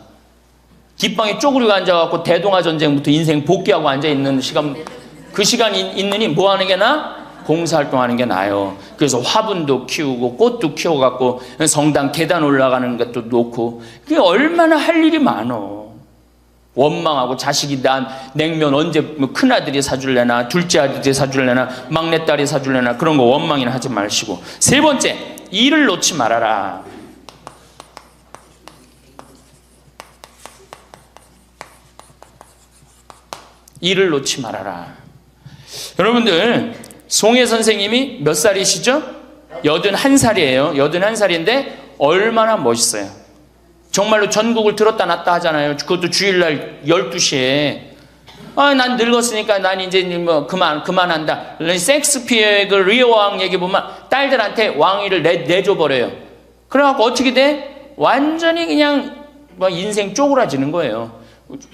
깃방에 쪼그리고 앉아갖고 대동아 전쟁부터 인생 복귀하고 앉아있는 시간, 그 시간 있느니 뭐 하는 게 나아? 봉사활동하는 게 나아요. 그래서 화분도 키우고 꽃도 키워갖고 성당 계단 올라가는 것도 놓고, 그게 얼마나 할 일이 많어. 원망하고 자식이 난 냉면 언제 큰아들이 사줄래나 둘째 아들이 사줄래나 막내딸이 사줄래나 그런 거 원망이나 하지 마시고. 세 번째, 일을 놓지 말아라. 일을 놓지 말아라. 여러분들, 송혜 선생님이 몇 살이시죠? 81살이에요. 81살인데 얼마나 멋있어요. 정말로 전국을 들었다 놨다 하잖아요. 그것도 주일날 12시에. 난 늙었으니까 난 이제 뭐 그만한다. 섹스피어의 그 리어 왕 얘기 보면 딸들한테 왕위를 내줘버려요. 그래갖고 어떻게 돼? 완전히 그냥 뭐 인생 쪼그라지는 거예요.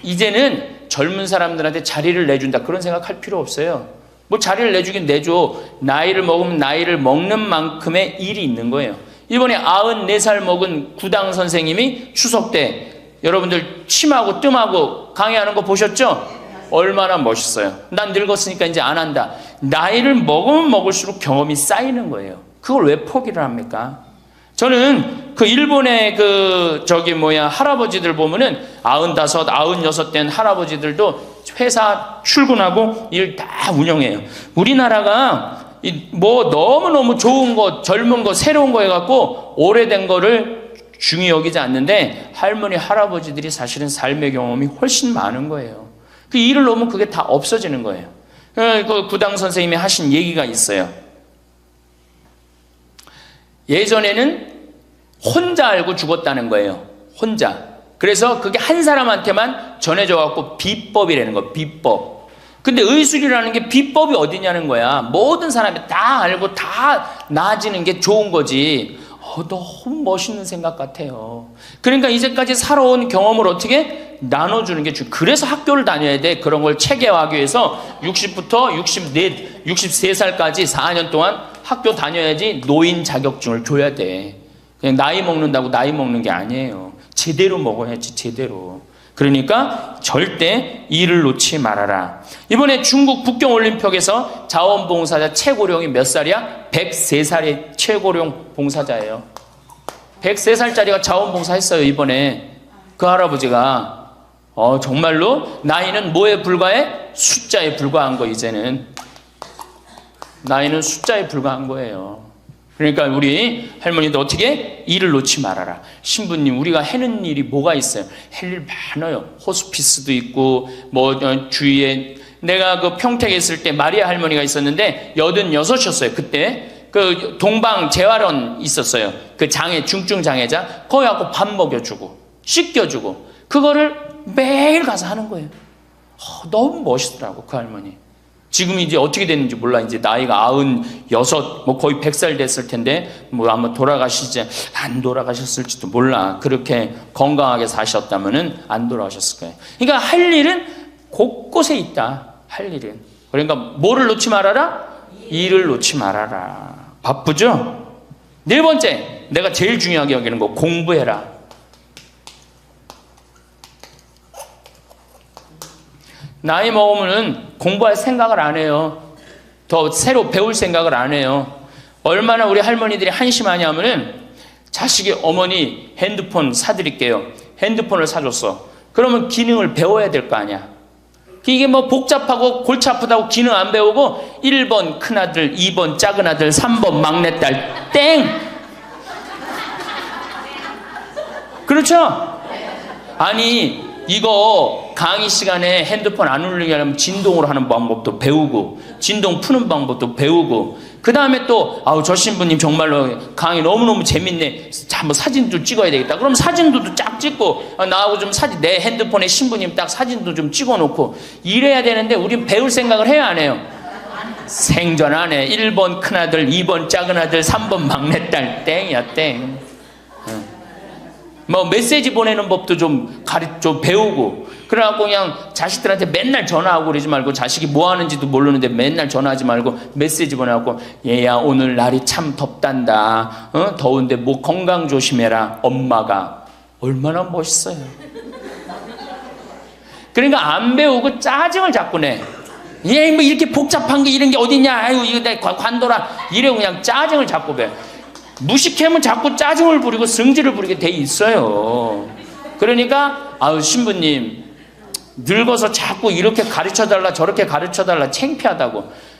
이제는 젊은 사람들한테 자리를 내준다, 그런 생각할 필요 없어요. 뭐 자리를 내주긴 내줘. 나이를 먹으면 나이를 먹는 만큼의 일이 있는 거예요. 이번에 94살 먹은 구당 선생님이 추석 때 여러분들 침하고 뜸하고 강의하는 거 보셨죠? 얼마나 멋있어요. 난 늙었으니까 이제 안 한다. 나이를 먹으면 먹을수록 경험이 쌓이는 거예요. 그걸 왜 포기를 합니까? 저는 그 일본의 할아버지들 보면은 95, 96 된 할아버지들도 회사 출근하고 일 다 운영해요. 우리나라가 뭐 너무너무 좋은 거, 젊은 거, 새로운 거 해갖고 오래된 거를 중히 여기지 않는데 할머니, 할아버지들이 사실은 삶의 경험이 훨씬 많은 거예요. 그 일을 놓으면 그게 다 없어지는 거예요. 그 구당 선생님이 하신 얘기가 있어요. 예전에는 혼자 알고 죽었다는 거예요. 혼자. 그래서 그게 한 사람한테만 전해져 갖고 비법이라는 거, 비법. 근데 의술이라는 게 비법이 어디냐는 거야. 모든 사람이 다 알고 다 나아지는 게 좋은 거지. 너무 멋있는 생각 같아요. 그러니까 이제까지 살아온 경험을 어떻게 나눠주는 게 중요해요. 그래서 학교를 다녀야 돼. 그런 걸 체계화하기 위해서 60부터 63살까지 4년 동안 학교 다녀야지 노인 자격증을 줘야 돼. 그냥 나이 먹는다고 나이 먹는 게 아니에요. 제대로 먹어야지, 제대로. 그러니까 절대 일을 놓지 말아라. 이번에 중국 북경올림픽에서 자원봉사자 최고령이 몇 살이야? 103살의 최고령 봉사자예요. 103살짜리가 자원봉사 했어요, 이번에. 그 할아버지가. 정말로 나이는 뭐에 불과해? 숫자에 불과한 거, 이제는. 나이는 숫자에 불과한 거예요. 그러니까 우리 할머니도 어떻게? 일을 놓지 말아라. 신부님, 우리가 해는 일이 뭐가 있어요? 할 일 많아요. 호스피스도 있고, 주위에. 내가 그 평택에 있을 때 마리아 할머니가 있었는데 86이었어요. 그때 그 동방 재활원 있었어요. 그 장애, 중증 장애자. 거기 갖고 밥 먹여주고 씻겨주고 그거를 매일 가서 하는 거예요. 너무 멋있더라고, 그 할머니. 지금 이제 어떻게 됐는지 몰라. 이제 나이가 96, 거의 100살 됐을 텐데, 아마 돌아가시지, 안 돌아가셨을지도 몰라. 그렇게 건강하게 사셨다면은 안 돌아가셨을 거예요. 그러니까 할 일은 곳곳에 있다. 할 일은. 그러니까 뭐를 놓지 말아라? 일을 놓지 말아라. 바쁘죠? 네 번째, 내가 제일 중요하게 여기는 거, 공부해라. 나이 먹으면은 공부할 생각을 안 해요. 더 새로 배울 생각을 안 해요. 얼마나 우리 할머니들이 한심하냐면은 자식이 어머니 핸드폰 사드릴게요. 핸드폰을 사줬어. 그러면 기능을 배워야 될 거 아니야. 이게 복잡하고 골치 아프다고 기능 안 배우고 1번 큰아들, 2번 작은아들, 3번 막내딸 땡! 그렇죠? 아니 이거 강의 시간에 핸드폰 안 울리게 하려면 진동으로 하는 방법도 배우고 진동 푸는 방법도 배우고 그 다음에 또 저 신부님 정말로 강의 너무너무 재밌네. 한번 사진도 찍어야 되겠다. 그럼 사진도 쫙 찍고 나하고 좀 내 핸드폰에 신부님 딱 사진도 좀 찍어놓고 이래야 되는데 우린 배울 생각을 해야 안 해요? 생전 안 해. 1번 큰아들, 2번 작은아들, 3번 막내딸 땡이야 땡. 메시지 보내는 법도 좀 배우고 그래갖고 그냥 자식들한테 맨날 전화하고 그러지 말고 자식이 뭐 하는지도 모르는데 맨날 전화하지 말고 메시지 보내갖고 얘야 오늘 날이 참 덥단다. 더운데 건강 조심해라. 엄마가 얼마나 멋있어요. 그러니까 안 배우고 짜증을 자꾸 내. 얘 이렇게 복잡한 게 이런 게 어딨냐. 아유 이거 내 관둬라. 이래 그냥 짜증을 자꾸 배. 무식하면 자꾸 짜증을 부리고 성질을 부리게 돼 있어요. 그러니까 신부님 늙어서 자꾸 이렇게 가르쳐달라 저렇게 가르쳐달라 창피하다고.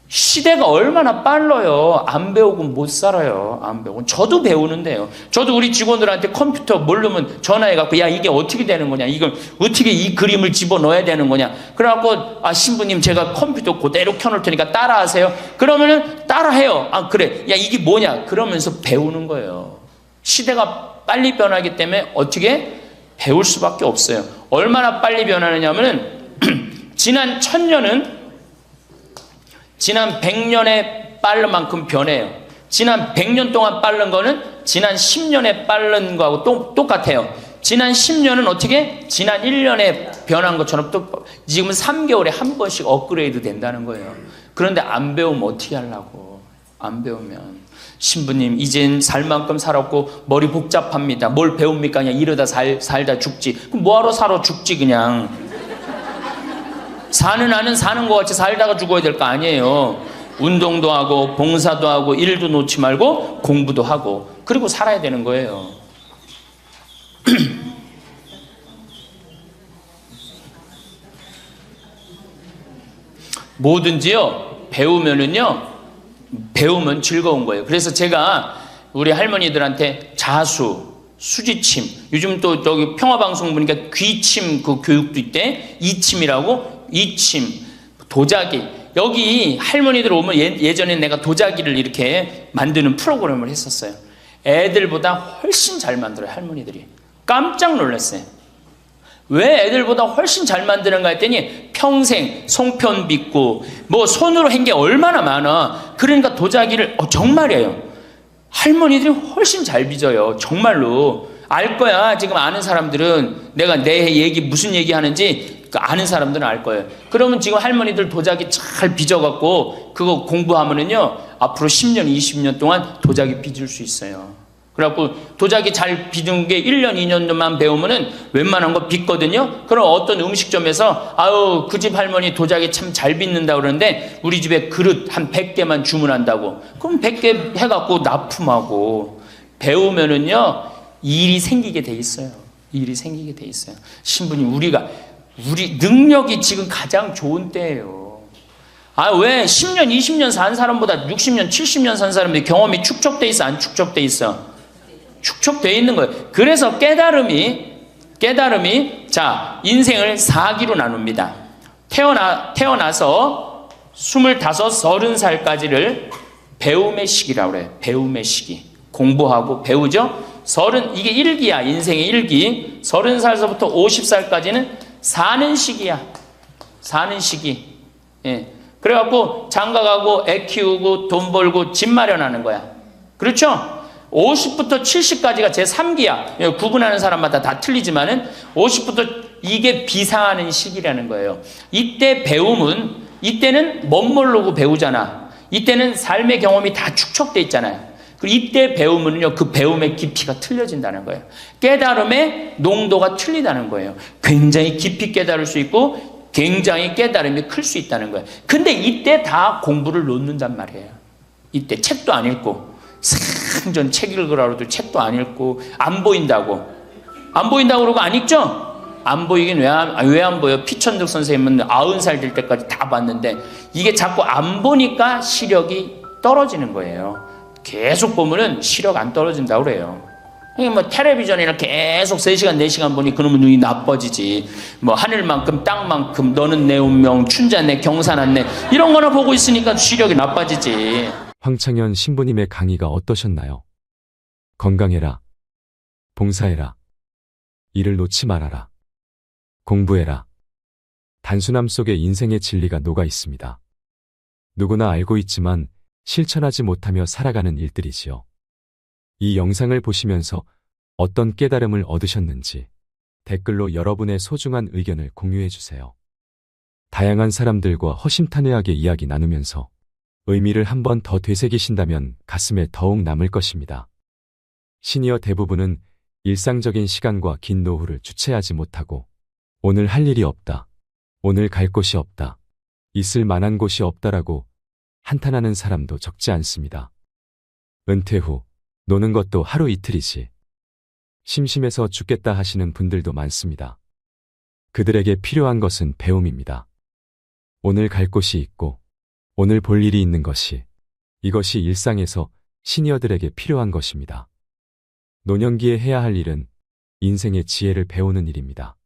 시대가 얼마나 빨라요. 안 배우고 못 살아요. 안 배우고. 저도 배우는데요. 저도 우리 직원들한테 컴퓨터 모르면 전화해갖고 야 이게 어떻게 되는 거냐, 이걸 어떻게 이 그림을 집어넣어야 되는 거냐. 그래갖고 신부님 제가 컴퓨터 그대로 켜놓을 테니까 따라하세요. 그러면은 따라해요. 그래 야 이게 뭐냐 그러면서 배우는 거예요. 시대가 빨리 변하기 때문에 어떻게 배울 수밖에 없어요. 얼마나 빨리 변하느냐면은 지난 1000년은 지난 100년에 빠른 만큼 변해요. 지난 100년 동안 빠른 거는 지난 10년에 빠른 거하고 똑같아요. 지난 10년은 어떻게? 지난 1년에 변한 것처럼 또 지금은 3개월에 한 번씩 업그레이드 된다는 거예요. 그런데 안 배우면 어떻게 하려고. 안 배우면. 신부님, 이젠 살 만큼 살았고 머리 복잡합니다. 뭘 배웁니까? 그냥 이러다 살다 죽지. 그럼 뭐하러 살아 죽지 그냥. 사는 아는 사는 것 같이 살다가 죽어야 될 거 아니에요. 운동도 하고 봉사도 하고 일도 놓지 말고 공부도 하고 그리고 살아야 되는 거예요. 뭐든지요, 배우면 즐거운 거예요. 그래서 제가 우리 할머니들한테 자수, 수지침, 요즘 또 저기 평화방송 보니까 귀침 그 교육도 있대. 이침이라고, 이침, 도자기. 여기 할머니들 오면 예전에 내가 도자기를 이렇게 만드는 프로그램을 했었어요. 애들보다 훨씬 잘 만들어요, 할머니들이. 깜짝 놀랐어요. 왜 애들보다 훨씬 잘 만드는가 했더니 평생 송편 빚고 뭐 손으로 한 게 얼마나 많아. 그러니까 도자기를 정말이에요. 할머니들이 훨씬 잘 빚어요. 정말로. 알 거야. 지금 아는 사람들은 내가 내 얘기 무슨 얘기 하는지 아는 사람들은 알 거예요. 그러면 지금 할머니들 도자기 잘 빚어갖고 그거 공부하면은요 앞으로 10년 20년 동안 도자기 빚을 수 있어요. 그래갖고 도자기 잘 빚은 게 1년 2년만 배우면은 웬만한 거 빚거든요. 그럼 어떤 음식점에서 아유 그 집 할머니 도자기 참 잘 빚는다 그러는데 우리 집에 그릇 한 100개만 주문한다고. 그럼 100개 해갖고 납품하고 배우면은요 일이 생기게 돼 있어요. 일이 생기게 돼 있어요. 신부님 우리 능력이 지금 가장 좋은 때예요. 아, 왜 10년, 20년 산 사람보다 60년, 70년 산 사람들이 경험이 축적돼 있어, 안 축적돼 있어? 축적돼 있는 거예요. 그래서 깨달음이 자, 인생을 4기로 나눕니다. 태어나서 25, 30살까지를 배움의 시기라고 그래요. 배움의 시기. 공부하고 배우죠? 이게 1기야. 인생의 1기. 30살서부터 50살까지는 사는 시기야. 사는 시기. 예. 그래갖고 장가가고 애 키우고 돈 벌고 집 마련하는 거야. 그렇죠? 50부터 70까지가 제 3기야. 구분하는 사람마다 다 틀리지만은 50부터 이게 비상하는 시기라는 거예요. 이때는 멋모르고 배우잖아. 이때는 삶의 경험이 다 축적돼 있잖아요. 그리고 이때 배우면요, 그 배움의 깊이가 틀려진다는 거예요. 깨달음의 농도가 틀리다는 거예요. 굉장히 깊이 깨달을 수 있고 굉장히 깨달음이 클 수 있다는 거예요. 근데 이때 다 공부를 놓는단 말이에요. 이때 책도 안 읽고 생전 책 읽으라고도 책도 안 읽고 안 보인다고 그러고 안 읽죠? 안 보이긴 왜 안 보여? 피천득 선생님은 90살 될 때까지 다 봤는데 이게 자꾸 안 보니까 시력이 떨어지는 거예요. 계속 보면은 시력 안 떨어진다고 그래요. 뭐 텔레비전이나 계속 3시간 4시간 보니 그러면 눈이 나빠지지. 뭐 하늘만큼 땅만큼 너는 내 운명 춘자네 경사났네 이런 거나 보고 있으니까 시력이 나빠지지. 황창현 신부님의 강의가 어떠셨나요? 건강해라. 봉사해라. 일을 놓지 말아라. 공부해라. 단순함 속에 인생의 진리가 녹아 있습니다. 누구나 알고 있지만 실천하지 못하며 살아가는 일들이지요. 이 영상을 보시면서 어떤 깨달음을 얻으셨는지 댓글로 여러분의 소중한 의견을 공유해 주세요. 다양한 사람들과 허심탄회하게 이야기 나누면서 의미를 한 번 더 되새기신다면 가슴에 더욱 남을 것입니다. 시니어 대부분은 일상적인 시간과 긴 노후를 주체하지 못하고 오늘 할 일이 없다, 오늘 갈 곳이 없다, 있을 만한 곳이 없다라고 한탄하는 사람도 적지 않습니다. 은퇴 후 노는 것도 하루 이틀이지. 심심해서 죽겠다 하시는 분들도 많습니다. 그들에게 필요한 것은 배움입니다. 오늘 갈 곳이 있고 오늘 볼 일이 있는 이것이 일상에서 시니어들에게 필요한 것입니다. 노년기에 해야 할 일은 인생의 지혜를 배우는 일입니다.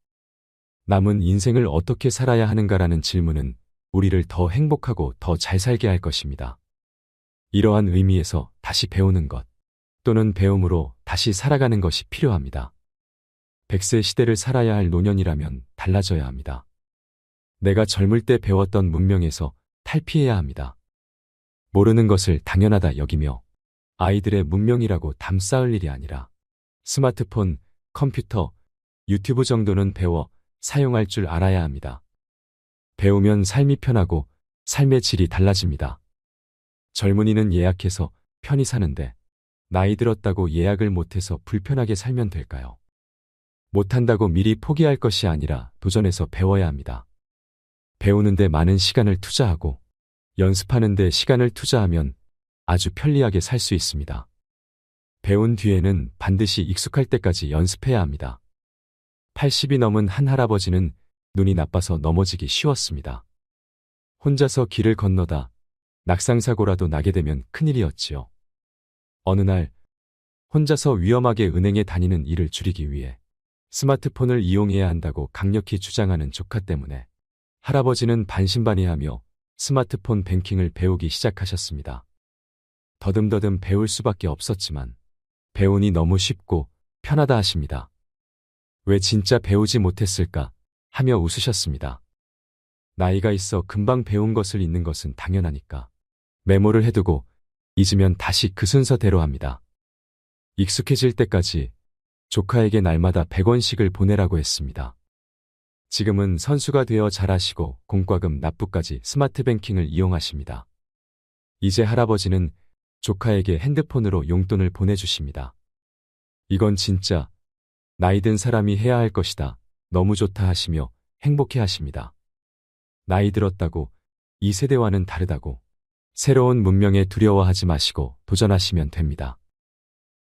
남은 인생을 어떻게 살아야 하는가라는 질문은 우리를 더 행복하고 더 잘 살게 할 것입니다. 이러한 의미에서 다시 배우는 것 또는 배움으로 다시 살아가는 것이 필요합니다. 100세 시대를 살아야 할 노년이라면 달라져야 합니다. 내가 젊을 때 배웠던 문명에서 탈피해야 합니다. 모르는 것을 당연하다 여기며 아이들의 문명이라고 담쌓을 일이 아니라 스마트폰, 컴퓨터, 유튜브 정도는 배워 사용할 줄 알아야 합니다. 배우면 삶이 편하고 삶의 질이 달라집니다. 젊은이는 예약해서 편히 사는데 나이 들었다고 예약을 못해서 불편하게 살면 될까요? 못한다고 미리 포기할 것이 아니라 도전해서 배워야 합니다. 배우는데 많은 시간을 투자하고 연습하는데 시간을 투자하면 아주 편리하게 살 수 있습니다. 배운 뒤에는 반드시 익숙할 때까지 연습해야 합니다. 80이 넘은 한 할아버지는 눈이 나빠서 넘어지기 쉬웠습니다. 혼자서 길을 건너다 낙상사고라도 나게 되면 큰일이었지요. 어느 날 혼자서 위험하게 은행에 다니는 일을 줄이기 위해 스마트폰을 이용해야 한다고 강력히 주장하는 조카 때문에 할아버지는 반신반의하며 스마트폰 뱅킹을 배우기 시작하셨습니다. 더듬더듬 배울 수밖에 없었지만 배우니 너무 쉽고 편하다 하십니다. 왜 진짜 배우지 못했을까 하며 웃으셨습니다. 나이가 있어 금방 배운 것을 잊는 것은 당연하니까 메모를 해두고 잊으면 다시 그 순서대로 합니다. 익숙해질 때까지 조카에게 날마다 100원씩을 보내라고 했습니다. 지금은 선수가 되어 잘하시고 공과금 납부까지 스마트 뱅킹을 이용하십니다. 이제 할아버지는 조카에게 핸드폰으로 용돈을 보내주십니다. 이건 진짜 나이 든 사람이 해야 할 것이다. 너무 좋다 하시며 행복해 하십니다. 나이 들었다고 이 세대와는 다르다고 새로운 문명에 두려워하지 마시고 도전하시면 됩니다.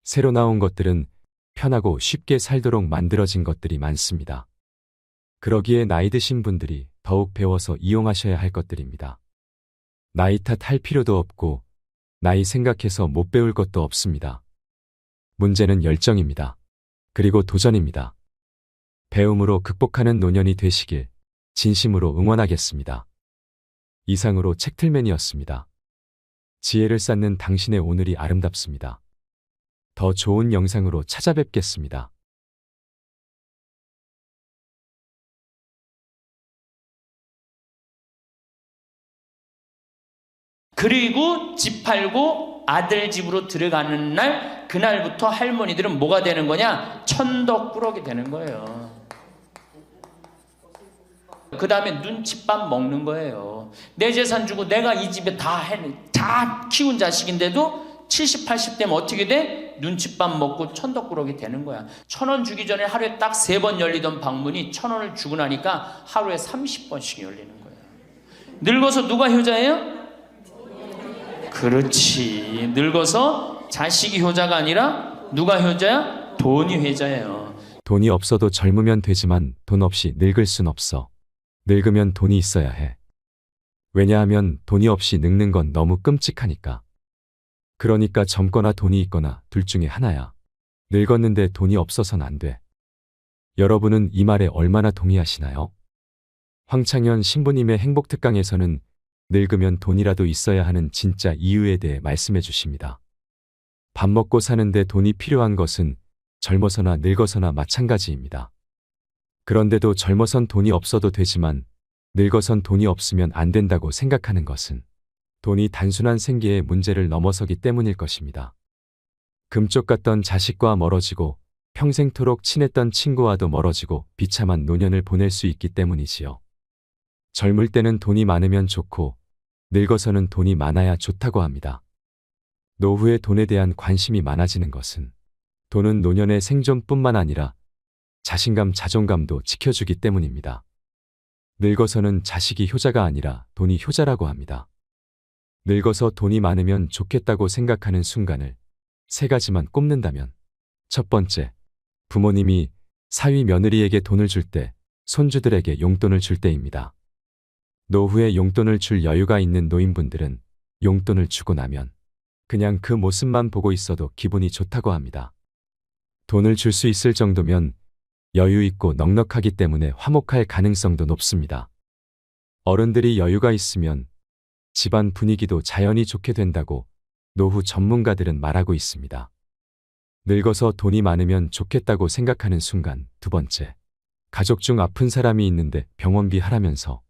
새로 나온 것들은 편하고 쉽게 살도록 만들어진 것들이 많습니다. 그러기에 나이 드신 분들이 더욱 배워서 이용하셔야 할 것들입니다. 나이 탓할 필요도 없고 나이 생각해서 못 배울 것도 없습니다. 문제는 열정입니다. 그리고 도전입니다. 배움으로 극복하는 노년이 되시길 진심으로 응원하겠습니다. 이상으로 책틀맨이었습니다. 지혜를 쌓는 당신의 오늘이 아름답습니다. 더 좋은 영상으로 찾아뵙겠습니다. 그리고 집 팔고 아들 집으로 들어가는 날, 그날부터 할머니들은 뭐가 되는 거냐? 천덕꾸러기 되는 거예요. 그 다음에 눈칫밥 먹는 거예요. 내 재산 주고 내가 이 집에 다 키운 자식인데도 70, 80 되면 어떻게 돼? 눈칫밥 먹고 천덕꾸러기 되는 거야. 1,000원 주기 전에 하루에 딱 3번 열리던 방문이 1,000원을 주고 나니까 하루에 30번씩 열리는 거야. 늙어서 누가 효자예요? 그렇지. 늙어서 자식이 효자가 아니라 누가 효자야? 돈이 효자예요. 돈이 없어도 젊으면 되지만 돈 없이 늙을 순 없어. 늙으면 돈이 있어야 해. 왜냐하면 돈이 없이 늙는 건 너무 끔찍하니까. 그러니까 젊거나 돈이 있거나 둘 중에 하나야. 늙었는데 돈이 없어선 안 돼. 여러분은 이 말에 얼마나 동의하시나요? 황창현 신부님의 행복특강에서는 늙으면 돈이라도 있어야 하는 진짜 이유에 대해 말씀해 주십니다. 밥 먹고 사는데 돈이 필요한 것은 젊어서나 늙어서나 마찬가지입니다. 그런데도 젊어선 돈이 없어도 되지만 늙어선 돈이 없으면 안 된다고 생각하는 것은 돈이 단순한 생계의 문제를 넘어서기 때문일 것입니다. 금쪽 같던 자식과 멀어지고 평생토록 친했던 친구와도 멀어지고 비참한 노년을 보낼 수 있기 때문이지요. 젊을 때는 돈이 많으면 좋고 늙어서는 돈이 많아야 좋다고 합니다. 노후에 돈에 대한 관심이 많아지는 것은 돈은 노년의 생존뿐만 아니라 자신감, 자존감도 지켜주기 때문입니다. 늙어서는 자식이 효자가 아니라 돈이 효자라고 합니다. 늙어서 돈이 많으면 좋겠다고 생각하는 순간을 3가지만 꼽는다면, 첫 번째, 부모님이 사위 며느리에게 돈을 줄 때 손주들에게 용돈을 줄 때입니다. 노후에 용돈을 줄 여유가 있는 노인분들은 용돈을 주고 나면 그냥 그 모습만 보고 있어도 기분이 좋다고 합니다. 돈을 줄 수 있을 정도면 여유 있고 넉넉하기 때문에 화목할 가능성도 높습니다. 어른들이 여유가 있으면 집안 분위기도 자연히 좋게 된다고 노후 전문가들은 말하고 있습니다. 늙어서 돈이 많으면 좋겠다고 생각하는 순간, 두 번째, 가족 중 아픈 사람이 있는데 병원비 하라면서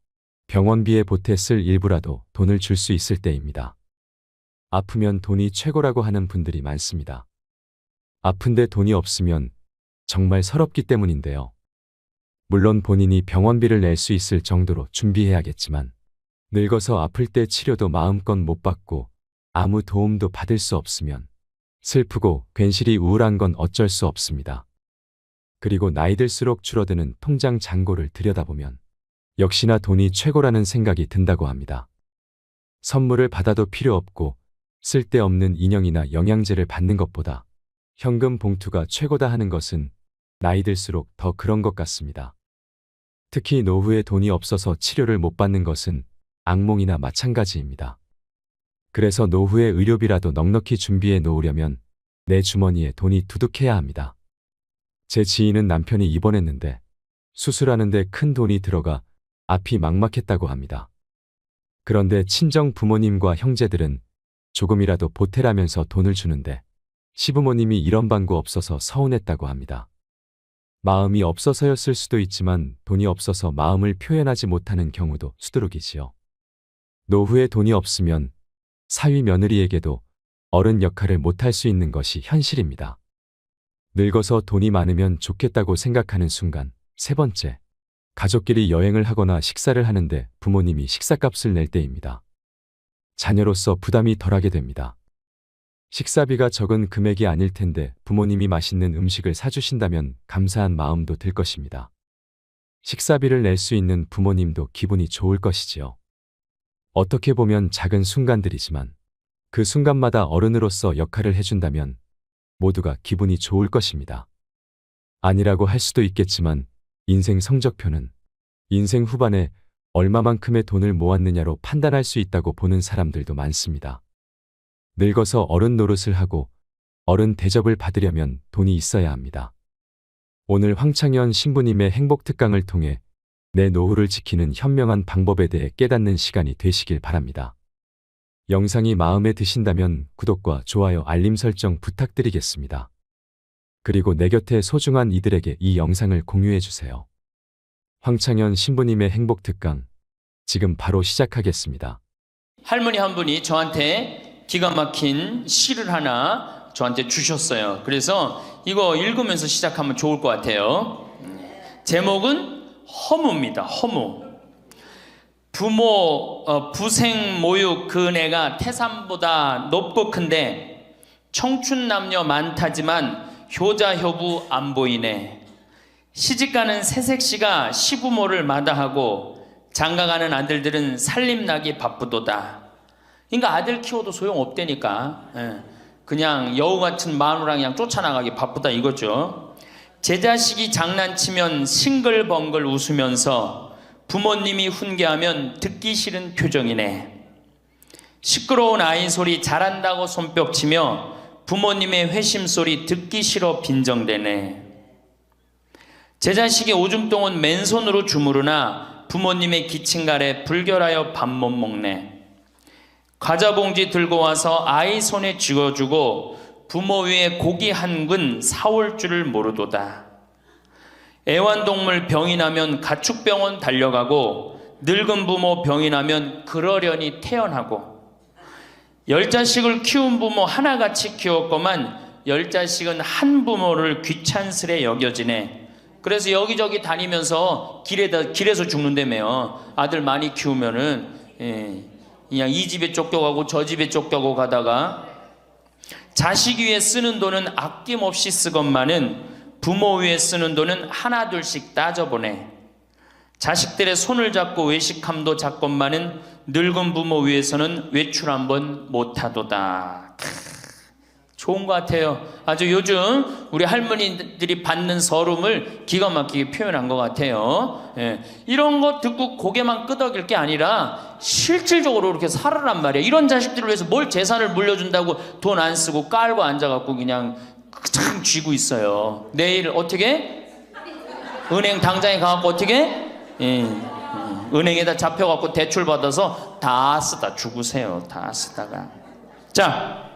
병원비에 보태 쓸 일부라도 돈을 줄 수 있을 때입니다. 아프면 돈이 최고라고 하는 분들이 많습니다. 아픈데 돈이 없으면 정말 서럽기 때문인데요. 물론 본인이 병원비를 낼 수 있을 정도로 준비해야겠지만 늙어서 아플 때 치료도 마음껏 못 받고 아무 도움도 받을 수 없으면 슬프고 괜시리 우울한 건 어쩔 수 없습니다. 그리고 나이 들수록 줄어드는 통장 잔고를 들여다보면 역시나 돈이 최고라는 생각이 든다고 합니다. 선물을 받아도 필요 없고 쓸데없는 인형이나 영양제를 받는 것보다 현금 봉투가 최고다 하는 것은 나이 들수록 더 그런 것 같습니다. 특히 노후에 돈이 없어서 치료를 못 받는 것은 악몽이나 마찬가지입니다. 그래서 노후에 의료비라도 넉넉히 준비해 놓으려면 내 주머니에 돈이 두둑해야 합니다. 제 지인은 남편이 입원했는데 수술하는데 큰 돈이 들어가 앞이 막막했다고 합니다. 그런데 친정 부모님과 형제들은 조금이라도 보태라면서 돈을 주는데 시부모님이 이런 방구 없어서 서운했다고 합니다. 마음이 없어서였을 수도 있지만 돈이 없어서 마음을 표현하지 못하는 경우도 수두룩이지요. 노후에 돈이 없으면 사위 며느리에게도 어른 역할을 못할 수 있는 것이 현실입니다. 늙어서 돈이 많으면 좋겠다고 생각하는 순간. 세 번째, 가족끼리 여행을 하거나 식사를 하는데 부모님이 식사값을 낼 때입니다. 자녀로서 부담이 덜하게 됩니다. 식사비가 적은 금액이 아닐 텐데 부모님이 맛있는 음식을 사주신다면 감사한 마음도 들 것입니다. 식사비를 낼 수 있는 부모님도 기분이 좋을 것이지요. 어떻게 보면 작은 순간들이지만 그 순간마다 어른으로서 역할을 해준다면 모두가 기분이 좋을 것입니다. 아니라고 할 수도 있겠지만 인생 성적표는 인생 후반에 얼마만큼의 돈을 모았느냐로 판단할 수 있다고 보는 사람들도 많습니다. 늙어서 어른 노릇을 하고 어른 대접을 받으려면 돈이 있어야 합니다. 오늘 황창현 신부님의 행복특강을 통해 내 노후를 지키는 현명한 방법에 대해 깨닫는 시간이 되시길 바랍니다. 영상이 마음에 드신다면 구독과 좋아요, 알림 설정 부탁드리겠습니다. 그리고 내 곁에 소중한 이들에게 이 영상을 공유해 주세요. 황창현 신부님의 행복특강, 지금 바로 시작하겠습니다. 할머니 한 분이 저한테 기가 막힌 시를 하나 저한테 주셨어요. 그래서 이거 읽으면서 시작하면 좋을 것 같아요. 제목은 허무입니다. 허무. 부생 모육 그 은혜가 태산보다 높고 큰데 청춘 남녀 많다지만 효자 효부 안 보이네. 시집가는 새색시가 시부모를 마다하고 장가가는 아들들은 살림나기 바쁘도다. 그러니까 아들 키워도 소용없다니까. 그냥 여우 같은 마누라 그냥 쫓아나가기 바쁘다 이거죠. 제 자식이 장난치면 싱글벙글 웃으면서 부모님이 훈계하면 듣기 싫은 표정이네. 시끄러운 아이 소리 잘한다고 손뼉치며 부모님의 회심 소리 듣기 싫어 빈정대네. 제 자식이 오줌 똥은 맨손으로 주무르나 부모님의 기침갈에 불결하여 밥 못 먹네. 과자 봉지 들고 와서 아이 손에 쥐어주고 부모 위에 고기 한 근 사올 줄을 모르도다. 애완동물 병이 나면 가축병원 달려가고 늙은 부모 병이 나면 그러려니 태어나고 10자식을 키운 부모 하나같이 키웠건만 10자식은 한 부모를 귀찮스레 여겨지네. 그래서 여기저기 다니면서 길에서 죽는다며요. 아들 많이 키우면은 그냥 이 집에 쫓겨가고 저 집에 쫓겨가고 가다가 자식 위에 쓰는 돈은 아낌없이 쓰건만은 부모 위에 쓰는 돈은 하나 둘씩 따져보네. 자식들의 손을 잡고 외식함도 작건만은 늙은 부모 위해서는 외출 한번 못하도다. 좋은 것 같아요. 아주 요즘 우리 할머니들이 받는 서름을 기가 막히게 표현한 것 같아요. 이런 거 듣고 고개만 끄덕일 게 아니라 실질적으로 이렇게 살아란 말이에요. 이런 자식들을 위해서 뭘 재산을 물려준다고 돈 안 쓰고 깔고 앉아갖고 그냥 참 쥐고 있어요. 내일 어떻게? 은행 당장에 가갖고 어떻게? 은행에다 잡혀갖고 대출 받아서 다 쓰다 죽으세요. 다 쓰다가. 자,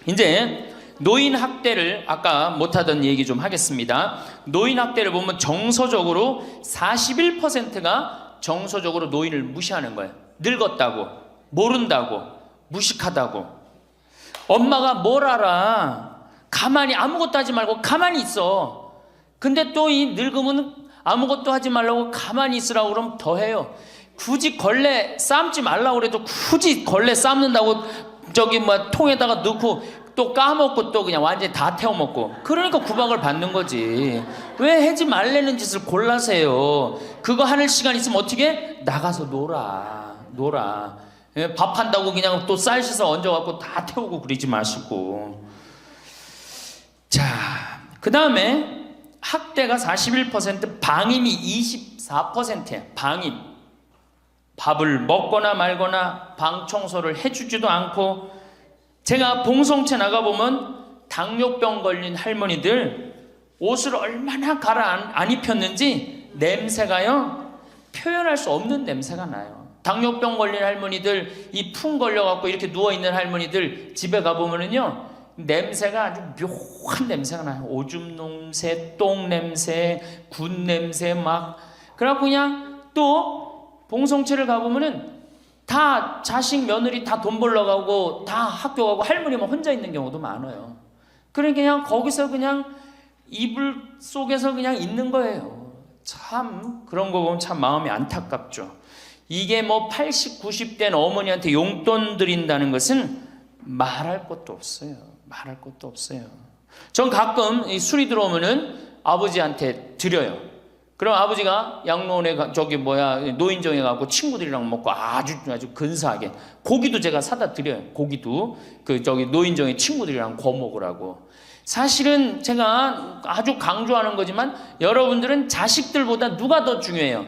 이제 노인 학대를 아까 못하던 얘기 좀 하겠습니다. 노인 학대를 보면 정서적으로 41%가 정서적으로 노인을 무시하는 거예요. 늙었다고, 모른다고, 무식하다고. 엄마가 뭘 알아? 가만히 아무것도 하지 말고 가만히 있어. 근데 또 이 늙으면 아무것도 하지 말라고 가만히 있으라고 그러면 더 해요. 굳이 걸레 삶지 말라고 그래도 굳이 걸레 삶는다고 저기 뭐 통에다가 넣고 또 까먹고 또 그냥 완전히 다 태워 먹고. 그러니까 구박을 받는 거지. 왜 하지 말라는 짓을 골라세요? 그거 하는 시간 있으면 어떻게? 나가서 놀아. 예, 밥 한다고 그냥 또 쌀 씻어 얹어갖고 다 태우고 그러지 마시고. 자, 그 다음에 학대가 41%, 방임이 24%야. 방임. 밥을 먹거나 말거나 방 청소를 해주지도 않고. 제가 봉송체 나가보면 당뇨병 걸린 할머니들 옷을 얼마나 갈아 안 입혔는지 냄새가요, 표현할 수 없는 냄새가 나요. 당뇨병 걸린 할머니들, 이 풍 걸려갖고 이렇게 누워있는 할머니들 집에 가보면은요, 냄새가 아주 묘한 냄새가 나요. 오줌 냄새, 똥 냄새, 군 냄새 막. 그래갖고 그냥 또 봉송체를 가보면은 다 자식 며느리 다 돈 벌러 가고 다 학교 가고 할머니만 혼자 있는 경우도 많아요. 그러니까 그냥 거기서 그냥 이불 속에서 그냥 있는 거예요. 참 그런 거 보면 참 마음이 안타깝죠. 이게 뭐 80, 90된 어머니한테 용돈 드린다는 것은 말할 것도 없어요. 말할 것도 없어요. 전 가끔 이 술이 들어오면은 아버지한테 드려요. 그럼 아버지가 양로원에 노인정에 가고 친구들이랑 먹고 아주 근사하게 고기도 제가 사다 드려요. 고기도 노인정에 친구들이랑 구워 먹으라고. 사실은 제가 아주 강조하는 거지만 여러분들은 자식들보다 누가 더 중요해요?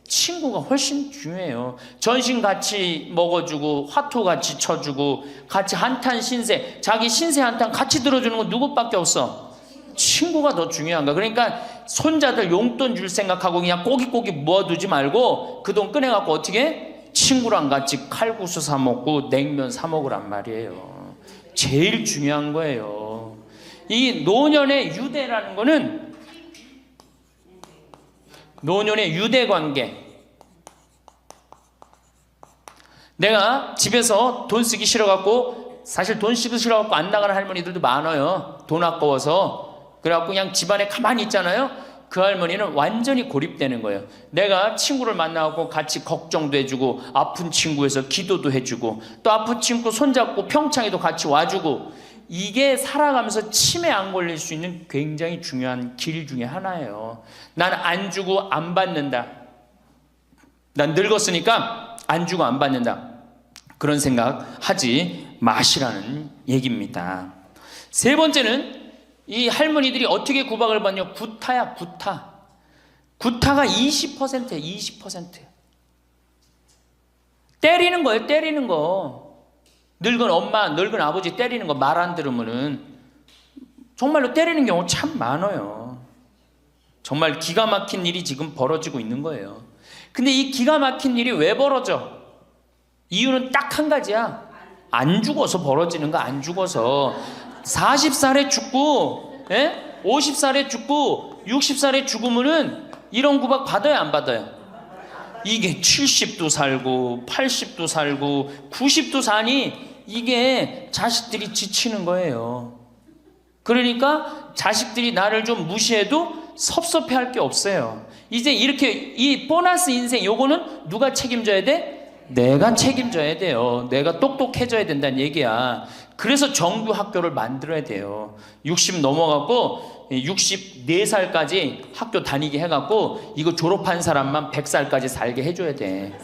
친구가 훨씬 중요해요. 전신 같이 먹어주고 화투 같이 쳐주고 같이 한탄 신세, 자기 신세 한탄 같이 들어주는 건 누구밖에 없어? 친구가 더 중요한 거야. 그러니까 손자들 용돈 줄 생각하고 그냥 꼬깃꼬깃 모아두지 말고 그 돈 꺼내갖고 어떻게? 친구랑 같이 칼국수 사 먹고 냉면 사 먹으란 말이에요. 제일 중요한 거예요. 이 노년의 유대라는 거는 노년의 유대 관계. 내가 집에서 돈 쓰기 싫어갖고, 사실 돈 쓰기 싫어갖고 안 나가는 할머니들도 많아요. 돈 아까워서. 그래갖고 그냥 집안에 가만히 있잖아요. 그 할머니는 완전히 고립되는 거예요. 내가 친구를 만나고 같이 걱정도 해주고 아픈 친구에서 기도도 해주고 또 아픈 친구 손잡고 평창에도 같이 와주고, 이게 살아가면서 치매 안 걸릴 수 있는 굉장히 중요한 길 중에 하나예요. 난 안 주고 안 받는다. 난 늙었으니까 안 주고 안 받는다. 그런 생각 하지 마시라는 얘기입니다. 세 번째는 이 할머니들이 어떻게 구박을 받냐? 구타야, 구타. 구타가 20%예요, 20%. 때리는 거예요, 때리는 거. 늙은 엄마, 늙은 아버지 때리는 거 말 안 들으면은 정말로 때리는 경우 참 많아요. 정말 기가 막힌 일이 지금 벌어지고 있는 거예요. 근데 이 기가 막힌 일이 왜 벌어져? 이유는 딱 한 가지야. 안 죽어서 벌어지는 거, 안 죽어서. 40살에 죽고 50살에 죽고 60살에 죽으면은 이런 구박 받아요, 안 받아요? 이게 70도 살고 80도 살고 90도 사니 이게 자식들이 지치는 거예요. 그러니까 자식들이 나를 좀 무시해도 섭섭해할 게 없어요. 이제 이렇게 이 보너스 인생 요거는 누가 책임져야 돼? 내가 책임져야 돼요. 내가 똑똑해져야 된다는 얘기야. 그래서 정규 학교를 만들어야 돼요. 60 넘어갖고 64살까지 학교 다니게 해갖고 이거 졸업한 사람만 100살까지 살게 해줘야 돼.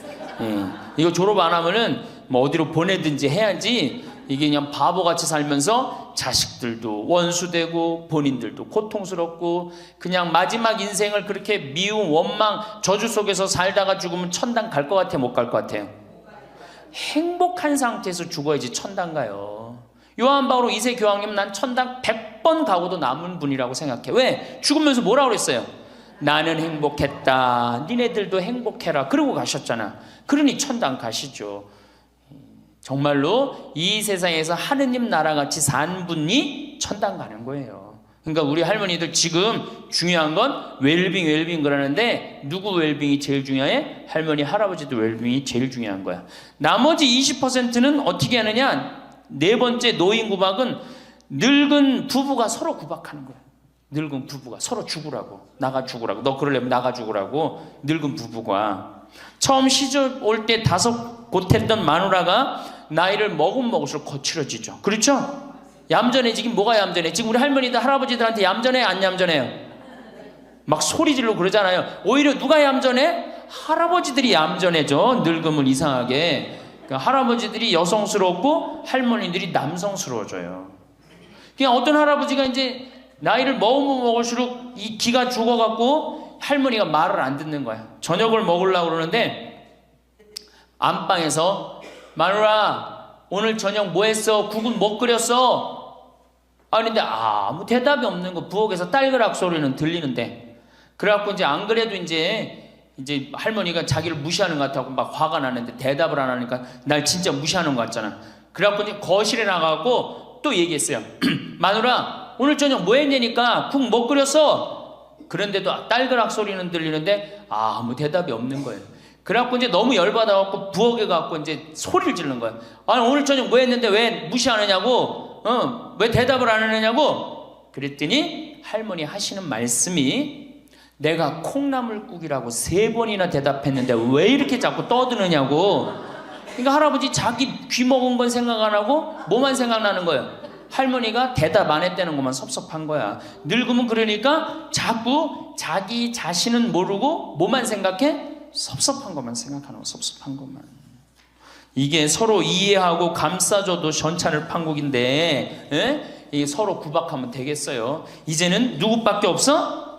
이거 졸업 안 하면은 뭐 어디로 보내든지 해야지. 이게 그냥 바보같이 살면서 자식들도 원수되고 본인들도 고통스럽고 그냥 마지막 인생을 그렇게 미움, 원망, 저주 속에서 살다가 죽으면 천당 갈 것 같아요, 못 갈 것 같아요? 행복한 상태에서 죽어야지 천당 가요. 요한 바오로 2세 교황님, 난 천당 100번 가고도 남은 분이라고 생각해. 왜? 죽으면서 뭐라고 그랬어요? 나는 행복했다, 니네들도 행복해라, 그러고 가셨잖아. 그러니 천당 가시죠. 정말로 이 세상에서 하느님 나라같이 산 분이 천당 가는 거예요. 그러니까 우리 할머니들 지금 중요한 건 웰빙 그러는데 누구 웰빙이 제일 중요해? 할머니 할아버지도 웰빙이 제일 중요한 거야. 나머지 20%는 어떻게 하느냐? 네 번째 노인 구박은 늙은 부부가 서로 구박하는 거야. 늙은 부부가 서로 죽으라고, 나가 죽으라고, 너 그러려면 나가 죽으라고. 늙은 부부가 처음 시집 올 때 다섯 못했던 마누라가 나이를 먹을수록 거칠어지죠. 그렇죠? 얌전해지긴 뭐가 얌전해? 지금 우리 할머니들 할아버지들한테 얌전해 안 얌전해요? 막 소리 지르고 그러잖아요. 오히려 누가 얌전해? 할아버지들이 얌전해져. 늙으면 이상하게. 그러니까 할아버지들이 여성스럽고 할머니들이 남성스러워져요. 그냥 어떤 할아버지가 이제 나이를 먹으면 먹을수록 이 기가 죽어갖고 할머니가 말을 안 듣는 거야. 저녁을 먹으려고 그러는데 안방에서 마누라 오늘 저녁 뭐 했어? 국은 뭐 끓였어? 아닌데 아무 대답이 없는 거. 부엌에서 딸그락 소리는 들리는데. 그래갖고 이제 안 그래도 이제 할머니가 자기를 무시하는 것 같다고 막 화가 나는데 대답을 안 하니까 날 진짜 무시하는 것 같잖아. 그래갖고 이제 거실에 나가고 또 얘기했어요. 마누라 오늘 저녁 뭐 했냐니까 국 뭐 끓였어? 그런데도 딸그락 소리는 들리는데 아무 대답이 없는 거예요. 그래갖고 이제 너무 열받아갖고 부엌에 가갖고 이제 소리를 지르는 거예요. 아니 오늘 저녁 뭐 했는데 왜 무시하느냐고? 왜 대답을 안 하느냐고? 그랬더니 할머니 하시는 말씀이 내가 콩나물국이라고 3번이나 대답했는데 왜 이렇게 자꾸 떠드느냐고. 그러니까 할아버지 자기 귀 먹은 건 생각 안 하고 뭐만 생각나는 거예요. 할머니가 대답 안 했다는 것만 섭섭한 거야. 늙으면 그러니까 자꾸 자기 자신은 모르고 뭐만 생각해? 섭섭한 것만 생각하는 거. 섭섭한 것만. 이게 서로 이해하고 감싸줘도 전차를 판국인데 이게 서로 구박하면 되겠어요. 이제는 누구밖에 없어?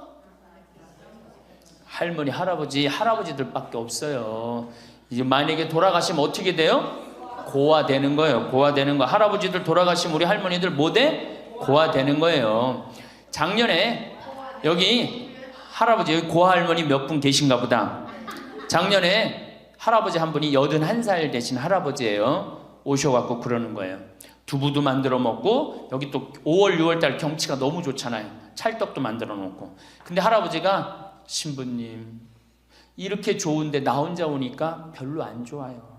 할머니, 할아버지들밖에 없어요. 이제 만약에 돌아가시면 어떻게 돼요? 고아되는 거예요. 고아되는 거. 할아버지들 돌아가시면 우리 할머니들 뭐 돼? 고아되는 거예요. 작년에 여기 할아버지 여기 고아할머니 몇 분 계신가 보다. 작년에 할아버지 한 분이 81살 되신 할아버지예요. 오셔갖고 그러는 거예요. 두부도 만들어 먹고 여기 또 5월 6월달 경치가 너무 좋잖아요. 찰떡도 만들어 놓고. 근데 할아버지가 신부님 이렇게 좋은데 나 혼자 오니까 별로 안 좋아요.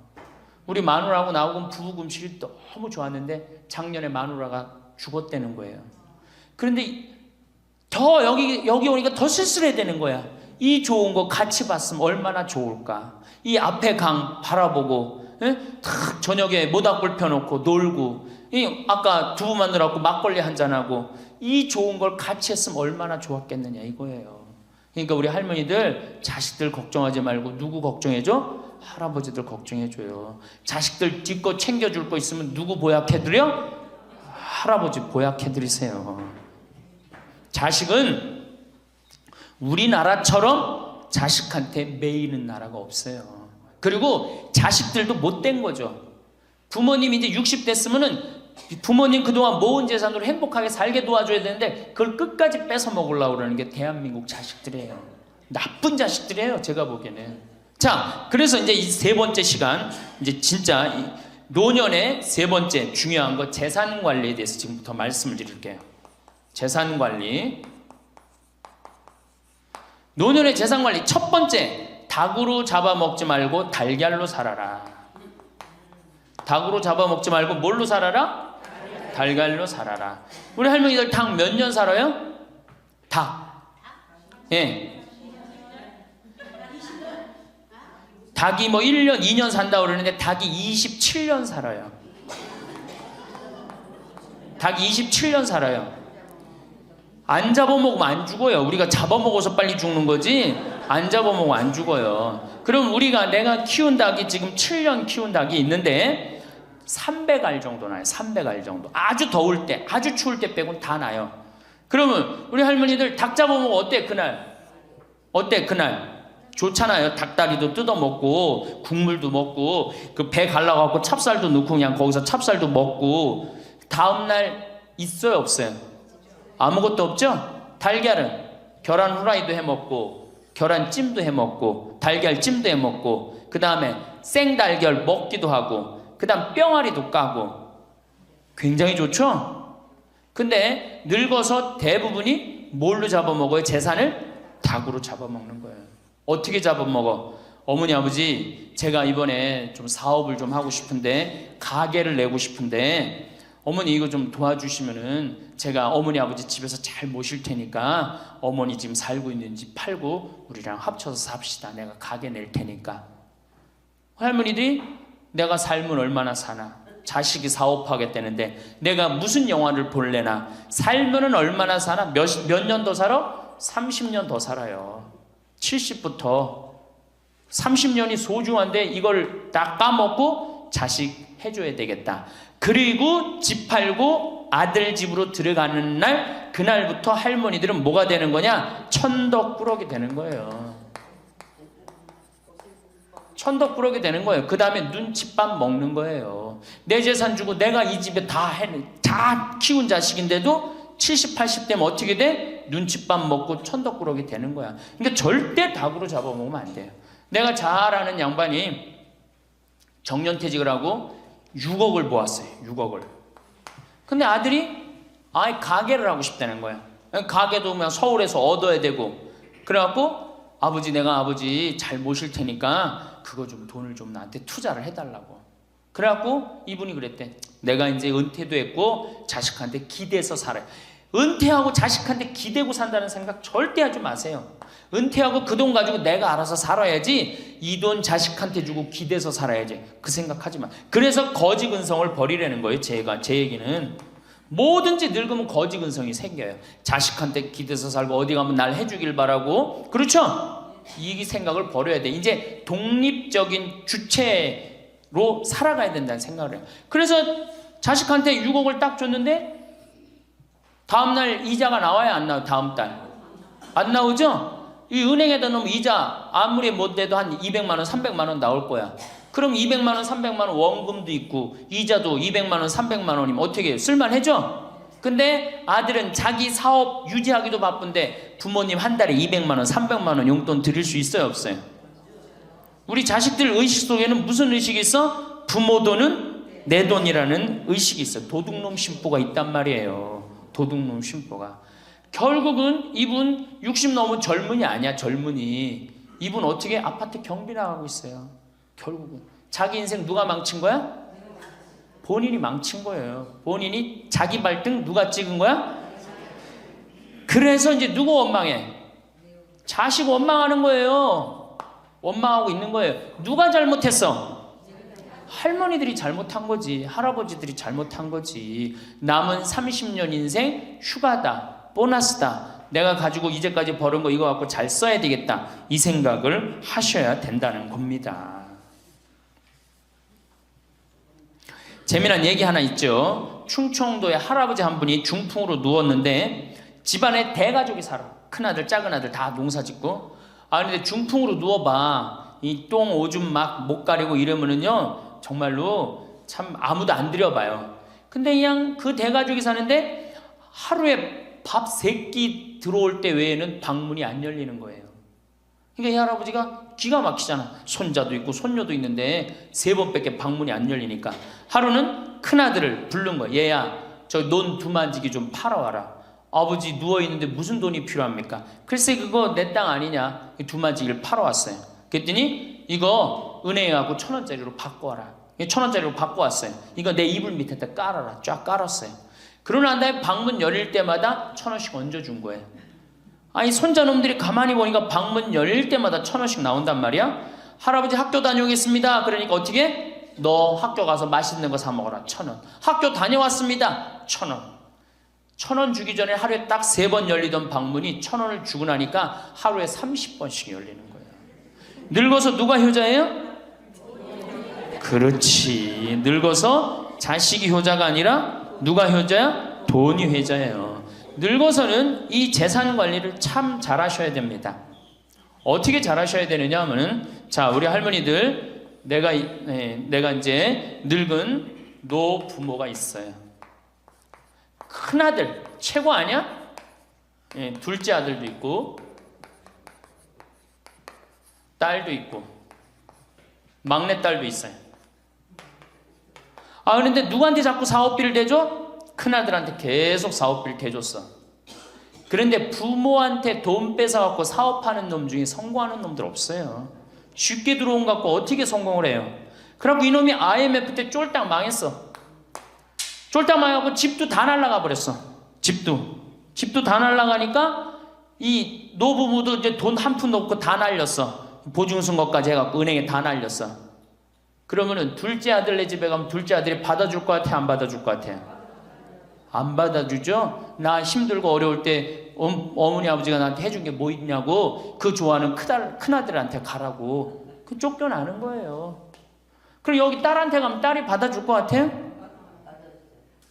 우리 마누라하고 나하고 부부금실이 너무 좋았는데 작년에 마누라가 죽었다는 거예요. 그런데 더 여기 오니까 더 쓸쓸해야 되는 거야. 이 좋은 거 같이 봤으면 얼마나 좋을까. 이 앞에 강 바라보고 탁 저녁에 모닥불 펴놓고 놀고 아까 두부 만들어갖고 막걸리 한잔하고 이 좋은 걸 같이 했으면 얼마나 좋았겠느냐 이거예요. 그러니까 우리 할머니들 자식들 걱정하지 말고 누구 걱정해줘? 할아버지들 걱정해줘요. 자식들 뒷거 챙겨줄 거 있으면 누구 보약해드려? 할아버지 보약해드리세요. 자식은 우리나라처럼 자식한테 매이는 나라가 없어요. 그리고 자식들도 못된 거죠. 부모님이 이제 60 됐으면은 부모님 그동안 모은 재산으로 행복하게 살게 도와줘야 되는데 그걸 끝까지 뺏어 먹으려고 그러는 게 대한민국 자식들이에요. 나쁜 자식들이에요. 제가 보기에는. 자, 그래서 이제 이 3번째 시간 이제 진짜 이 노년의 3번째 중요한 거 재산 관리에 대해서 지금부터 말씀을 드릴게요. 재산 관리. 노년의 재산 관리 첫 번째, 닭으로 잡아먹지 말고 달걀로 살아라. 닭으로 잡아먹지 말고 뭘로 살아라? 달걀로 살아라. 우리 할머니들 닭 몇 년 살아요? 닭. 예. 닭이 뭐 1년, 2년 산다고 그러는데 닭이 27년 살아요. 닭이 27년 살아요. 안 잡아먹으면 안 죽어요. 우리가 잡아먹어서 빨리 죽는 거지 안 잡아먹으면 안 죽어요. 그럼 내가 키운 닭이 지금 7년 키운 닭이 있는데 300알 정도 나요. 300알 정도. 아주 더울 때, 아주 추울 때 빼고는 다 나요. 그러면 우리 할머니들 닭 잡아먹으면 어때 그날? 어때 그날? 좋잖아요. 닭다리도 뜯어먹고 국물도 먹고 그 배 갈라갖고 찹쌀도 넣고 그냥 거기서 찹쌀도 먹고 다음날 있어요 없어요? 아무것도 없죠? 달걀은 계란 후라이도 해먹고 계란찜도 해먹고 달걀찜도 해먹고 그 다음에 생달걀 먹기도 하고 그 다음 뿅아리도 까고 굉장히 좋죠? 근데 늙어서 대부분이 뭘로 잡아먹어요? 재산을? 닭으로 잡아먹는 거예요. 어떻게 잡아먹어? 어머니 아버지 제가 이번에 좀 사업을 좀 하고 싶은데 가게를 내고 싶은데 어머니 이거 좀 도와주시면은 제가 어머니 아버지 집에서 잘 모실 테니까 어머니 지금 살고 있는 집 팔고 우리랑 합쳐서 삽시다. 내가 가게 낼 테니까. 할머니들이 내가 살면 얼마나 사나? 자식이 사업하겠다는데 내가 무슨 영화를 볼래나? 살면은 얼마나 사나? 몇 년 더 살아? 30년 더 살아요. 70부터 30년이 소중한데 이걸 다 까먹고 자식 해줘야 되겠다. 그리고 집 팔고 아들 집으로 들어가는 날, 그날부터 할머니들은 뭐가 되는 거냐? 천덕꾸러기 되는 거예요. 천덕꾸러기 되는 거예요. 그 다음에 눈칫밥 먹는 거예요. 내 재산 주고 내가 이 집에 다 키운 자식인데도 70, 80 되면 어떻게 돼? 눈칫밥 먹고 천덕꾸러기 되는 거야. 그러니까 절대 닭으로 잡아먹으면 안 돼요. 내가 잘 아는 양반이 정년퇴직을 하고 6억을 모았어요. 6억을. 근데 아들이 가게를 하고 싶다는 거야. 가게도 그냥 서울에서 얻어야 되고. 그래갖고 내가 아버지 잘 모실 테니까 그거 좀 돈을 좀 나한테 투자를 해달라고. 그래갖고 이분이 그랬대. 내가 이제 은퇴도 했고 자식한테 기대서 살아요. 은퇴하고 자식한테 기대고 산다는 생각 절대 하지 마세요. 은퇴하고 그 돈 가지고 내가 알아서 살아야지, 이 돈 자식한테 주고 기대서 살아야지, 그 생각하지 마. 그래서 거지 근성을 버리라는 거예요. 제 얘기는 뭐든지 늙으면 거지 근성이 생겨요. 자식한테 기대서 살고 어디 가면 날 해주길 바라고, 그렇죠? 이 생각을 버려야 돼. 이제 독립적인 주체로 살아가야 된다는 생각을 해요. 그래서 자식한테 6억을 딱 줬는데 다음날 이자가 나와야 안 나와요? 다음 달 안 나오죠? 이 은행에다 넣으면 이자 아무리 못 내도 한 200만 원, 300만 원 나올 거야. 그럼 200만 원, 300만 원 원금도 있고 이자도 200만 원, 300만 원이면 어떻게 해요? 쓸만해져? 근데 아들은 자기 사업 유지하기도 바쁜데 부모님 한 달에 200만 원, 300만 원 용돈 드릴 수 있어요, 없어요? 우리 자식들 의식 속에는 무슨 의식이 있어? 부모 돈은 내 돈이라는 의식이 있어요. 도둑놈 심보가 있단 말이에요. 도둑놈 심보가. 결국은 이분 60 넘은 젊은이 아니야. 젊은이. 이분 어떻게 아파트 경비 나가고 있어요. 결국은 자기 인생 누가 망친 거야? 본인이 망친 거예요. 본인이 자기 발등 누가 찍은 거야? 그래서 이제 누구 원망해? 자식 원망하는 거예요. 원망하고 있는 거예요. 누가 잘못했어? 할머니들이 잘못한 거지. 할아버지들이 잘못한 거지. 남은 30년 인생 휴가다, 보너스다. 내가 가지고 이제까지 벌은 거 이거 갖고 잘 써야 되겠다. 이 생각을 하셔야 된다는 겁니다. 재미난 얘기 하나 있죠. 충청도에 할아버지 한 분이 중풍으로 누웠는데 집안에 대가족이 살아. 큰아들, 작은아들 다 농사 짓고. 근데 중풍으로 누워봐. 이 똥 오줌 막 못 가리고 이러면은요, 정말로 참 아무도 안 들여봐요. 근데 그냥 그 대가족이 사는데 하루에 밥 3끼 들어올 때 외에는 방문이 안 열리는 거예요. 그러니까 이 할아버지가 기가 막히잖아. 손자도 있고 손녀도 있는데 3번밖에 방문이 안 열리니까 하루는 큰아들을 부른 거야. 얘야, 저 논 두만지기 좀 팔아와라. 아버지 누워있는데 무슨 돈이 필요합니까? 글쎄 그거 내 땅 아니냐. 두만지기를 팔아왔어요. 그랬더니 이거 은행에 가고 1,000원짜리로 바꿔와라. 1,000원짜리로 바꿔왔어요. 이거 내 이불 밑에다 깔아라. 쫙 깔았어요. 그러고 난 다음에 방문 열릴 때마다 1,000원씩 얹어준 거예요. 손자놈들이 가만히 보니까 방문 열릴 때마다 1,000원씩 나온단 말이야. 할아버지 학교 다녀오겠습니다. 그러니까 어떻게? 너 학교 가서 맛있는 거 사 먹어라. 1,000원. 학교 다녀왔습니다. 1,000원. 1,000원 주기 전에 하루에 딱 3번 열리던 방문이 1,000원을 주고 나니까 하루에 30번씩 열리는 거예요. 늙어서 누가 효자예요? 그렇지. 늙어서 자식이 효자가 아니라 누가 효자야? 돈이 효자예요. 늙어서는 이 재산 관리를 참 잘하셔야 됩니다. 어떻게 잘하셔야 되느냐 하면은, 자, 우리 할머니들, 내가 이제 늙은 노부모가 있어요. 큰아들 최고 아니야? 둘째 아들도 있고 딸도 있고 막내딸도 있어요. 그런데 누구한테 자꾸 사업비를 대줘? 큰아들한테 계속 사업비를 대줬어. 그런데 부모한테 돈 뺏어갖고 사업하는 놈 중에 성공하는 놈들 없어요. 쉽게 들어온 거 갖고 어떻게 성공을 해요? 그래갖고 이놈이 IMF 때 쫄딱 망했어. 쫄딱 망해갖고 집도 다 날라가 버렸어. 집도 다 날라가니까 이 노부부도 이제 돈 한 푼 넣고 다 날렸어. 보증 쓴 것까지 해갖고 은행에 다 날렸어. 그러면은 둘째 아들네 집에 가면 둘째 아들이 받아줄 것 같아, 안 받아줄 것 같아? 안 받아주죠? 나 힘들고 어려울 때 어머니 아버지가 나한테 해준 게 뭐 있냐고 그 좋아하는 큰아들한테 가라고 그 쫓겨나는 거예요. 그리고 여기 딸한테 가면 딸이 받아줄 것 같아요?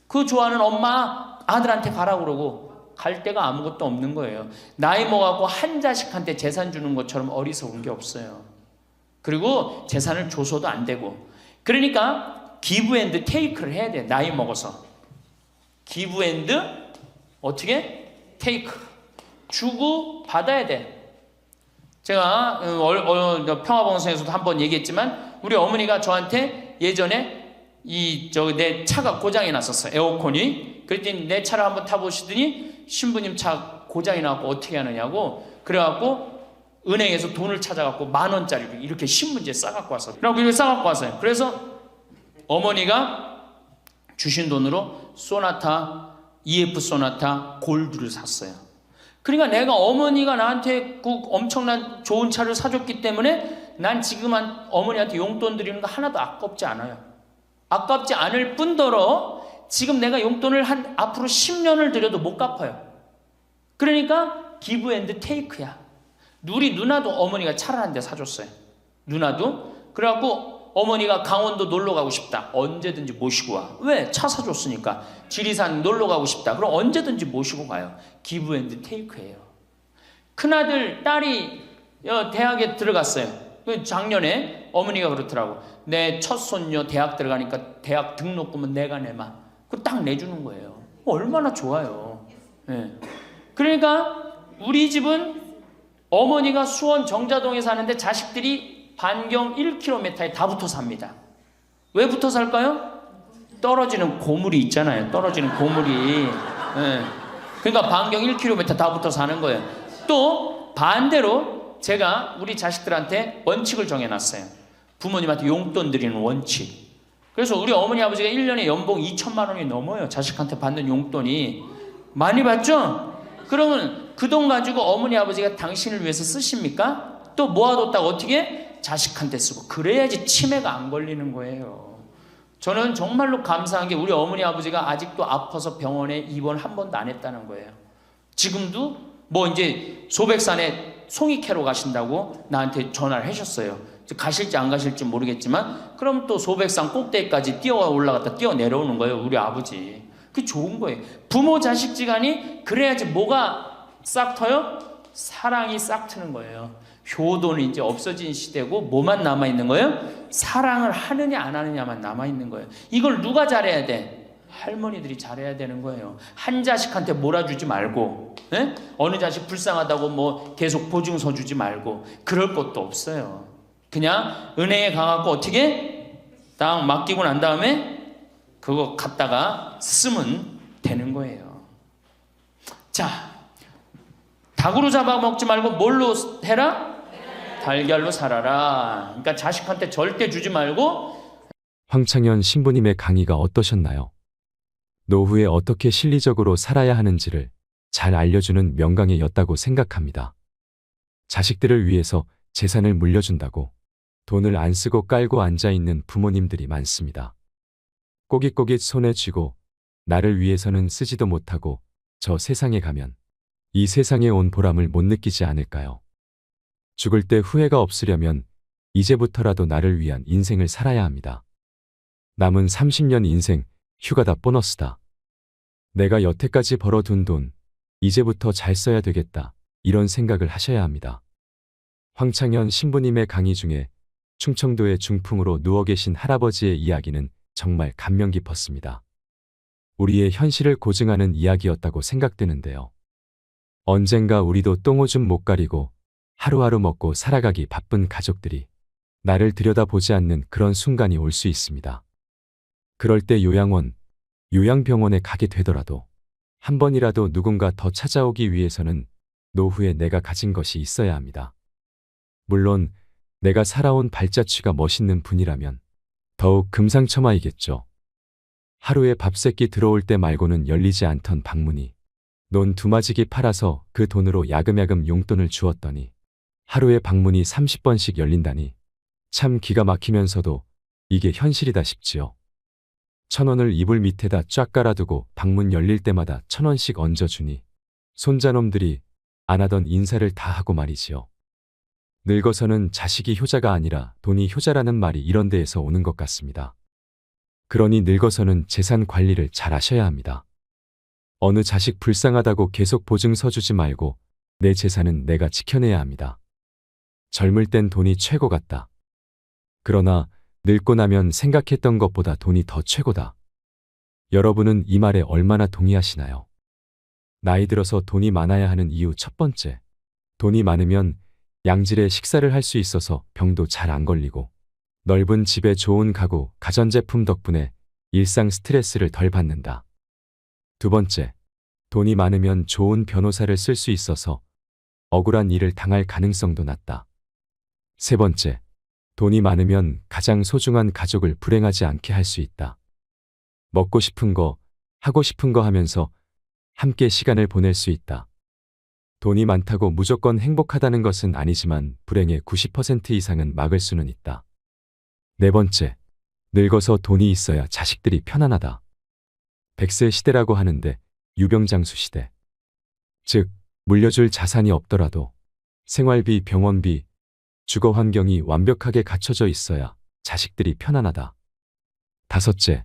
그 좋아하는 엄마 아들한테 가라고 그러고 갈 데가 아무것도 없는 거예요. 나이 먹어갖고 한 자식한테 재산 주는 것처럼 어리석은 게 없어요. 그리고 재산을 줘서도 안 되고. 그러니까 기브 앤드 테이크를 해야 돼. 나이 먹어서. 기브 앤드 어떻게? 테이크. 주고 받아야 돼. 제가 평화방송에서도 한번 얘기했지만 우리 어머니가 저한테 예전에 내 차가 고장이 났었어요. 에어컨이. 그랬더니 내 차를 한번 타보시더니 신부님 차 고장이 나고 어떻게 하느냐고 그래갖고 은행에서 돈을 찾아갖고 10,000원짜리를 이렇게 신문지에 싸갖고 왔어요. 그래갖고 이렇게 싸갖고 왔어요. 그래서 어머니가 주신 돈으로 소나타, EF 소나타 골드를 샀어요. 그러니까 내가 어머니가 나한테 그 엄청난 좋은 차를 사줬기 때문에 난 지금 어머니한테 용돈 드리는 거 하나도 아깝지 않아요. 아깝지 않을 뿐더러 지금 내가 용돈을 앞으로 10년을 드려도 못 갚아요. 그러니까 기브 앤드 테이크야. 우리 누나도 어머니가 차를 한 대 사줬어요. 누나도. 그래갖고 어머니가 강원도 놀러 가고 싶다. 언제든지 모시고 와. 왜? 차 사줬으니까. 지리산 놀러 가고 싶다. 그럼 언제든지 모시고 가요. 기브 앤드 테이크예요. 큰아들, 딸이 대학에 들어갔어요. 작년에 어머니가 그렇더라고. 내 첫 손녀 대학 들어가니까 대학 등록금은 내가 내마. 그거 딱 내주는 거예요. 얼마나 좋아요. 네. 그러니까 우리 집은 어머니가 수원 정자동에 사는데 자식들이 반경 1km에 다 붙어 삽니다. 왜 붙어 살까요? 떨어지는 고물이 있잖아요. 떨어지는 고물이. 네. 그러니까 반경 1km 다 붙어 사는 거예요. 또 반대로 제가 우리 자식들한테 원칙을 정해놨어요. 부모님한테 용돈 드리는 원칙. 그래서 우리 어머니 아버지가 1년에 연봉 2천만 원이 넘어요. 자식한테 받는 용돈이. 많이 받죠? 그러면 그 돈 가지고 어머니 아버지가 당신을 위해서 쓰십니까? 또 모아뒀다가 어떻게? 자식한테 쓰고. 그래야지 치매가 안 걸리는 거예요. 저는 정말로 감사한 게 우리 어머니 아버지가 아직도 아파서 병원에 입원 한 번도 안 했다는 거예요. 지금도 이제 소백산에 송이 캐러 가신다고 나한테 전화를 하셨어요. 가실지 안 가실지 모르겠지만 그럼 또 소백산 꼭대기까지 뛰어 올라갔다 뛰어 내려오는 거예요. 우리 아버지. 그게 좋은 거예요. 부모 자식 지간이 그래야지 뭐가 싹 터요? 사랑이 싹 트는 거예요. 효도는 이제 없어진 시대고 뭐만 남아있는 거예요? 사랑을 하느냐 안 하느냐만 남아있는 거예요. 이걸 누가 잘해야 돼? 할머니들이 잘해야 되는 거예요. 한 자식한테 몰아주지 말고 어느 자식 불쌍하다고 계속 보증서 주지 말고 그럴 것도 없어요. 그냥 은행에 가갖고 어떻게 딱 맡기고 난 다음에 그거 갖다가 쓰면 되는 거예요. 자, 닭으로 잡아먹지 말고 뭘로 해라? 달걀로 살아라. 그러니까 자식한테 절대 주지 말고. 황창현 신부님의 강의가 어떠셨나요? 노후에 어떻게 실리적으로 살아야 하는지를 잘 알려주는 명강의였다고 생각합니다. 자식들을 위해서 재산을 물려준다고 돈을 안 쓰고 깔고 앉아있는 부모님들이 많습니다. 꼬깃꼬깃 손에 쥐고 나를 위해서는 쓰지도 못하고 저 세상에 가면 이 세상에 온 보람을 못 느끼지 않을까요? 죽을 때 후회가 없으려면 이제부터라도 나를 위한 인생을 살아야 합니다. 남은 30년 인생 휴가다 보너스다. 내가 여태까지 벌어둔 돈 이제부터 잘 써야 되겠다. 이런 생각을 하셔야 합니다. 황창현 신부님의 강의 중에 충청도의 중풍으로 누워 계신 할아버지의 이야기는 정말 감명 깊었습니다. 우리의 현실을 고증하는 이야기였다고 생각되는데요. 언젠가 우리도 똥오줌 못 가리고 하루하루 먹고 살아가기 바쁜 가족들이 나를 들여다보지 않는 그런 순간이 올 수 있습니다. 그럴 때 요양원, 요양병원에 가게 되더라도 한 번이라도 누군가 더 찾아오기 위해서는 노후에 내가 가진 것이 있어야 합니다. 물론 내가 살아온 발자취가 멋있는 분이라면 더욱 금상첨화이겠죠. 하루에 밥새끼 들어올 때 말고는 열리지 않던 방문이 논 두마지기 팔아서 그 돈으로 야금야금 용돈을 주었더니 하루에 방문이 30번씩 열린다니 참 기가 막히면서도 이게 현실이다 싶지요. 1,000원을 이불 밑에다 쫙 깔아두고 방문 열릴 때마다 1,000원씩 얹어주니 손자놈들이 안 하던 인사를 다 하고 말이지요. 늙어서는 자식이 효자가 아니라 돈이 효자라는 말이 이런 데에서 오는 것 같습니다. 그러니 늙어서는 재산 관리를 잘 하셔야 합니다. 어느 자식 불쌍하다고 계속 보증 서주지 말고 내 재산은 내가 지켜내야 합니다. 젊을 땐 돈이 최고 같다. 그러나 늙고 나면 생각했던 것보다 돈이 더 최고다. 여러분은 이 말에 얼마나 동의하시나요? 나이 들어서 돈이 많아야 하는 이유 첫 번째. 돈이 많으면 양질의 식사를 할 수 있어서 병도 잘 안 걸리고 넓은 집에 좋은 가구, 가전제품 덕분에 일상 스트레스를 덜 받는다. 두 번째. 돈이 많으면 좋은 변호사를 쓸 수 있어서 억울한 일을 당할 가능성도 낮다. 세 번째. 돈이 많으면 가장 소중한 가족을 불행하지 않게 할 수 있다. 먹고 싶은 거, 하고 싶은 거 하면서 함께 시간을 보낼 수 있다. 돈이 많다고 무조건 행복하다는 것은 아니지만 불행의 90% 이상은 막을 수는 있다. 네 번째. 늙어서 돈이 있어야 자식들이 편안하다. 100세 시대라고 하는데 유병장수 시대. 즉, 물려줄 자산이 없더라도 생활비, 병원비, 주거 환경이 완벽하게 갖춰져 있어야 자식들이 편안하다. 다섯째,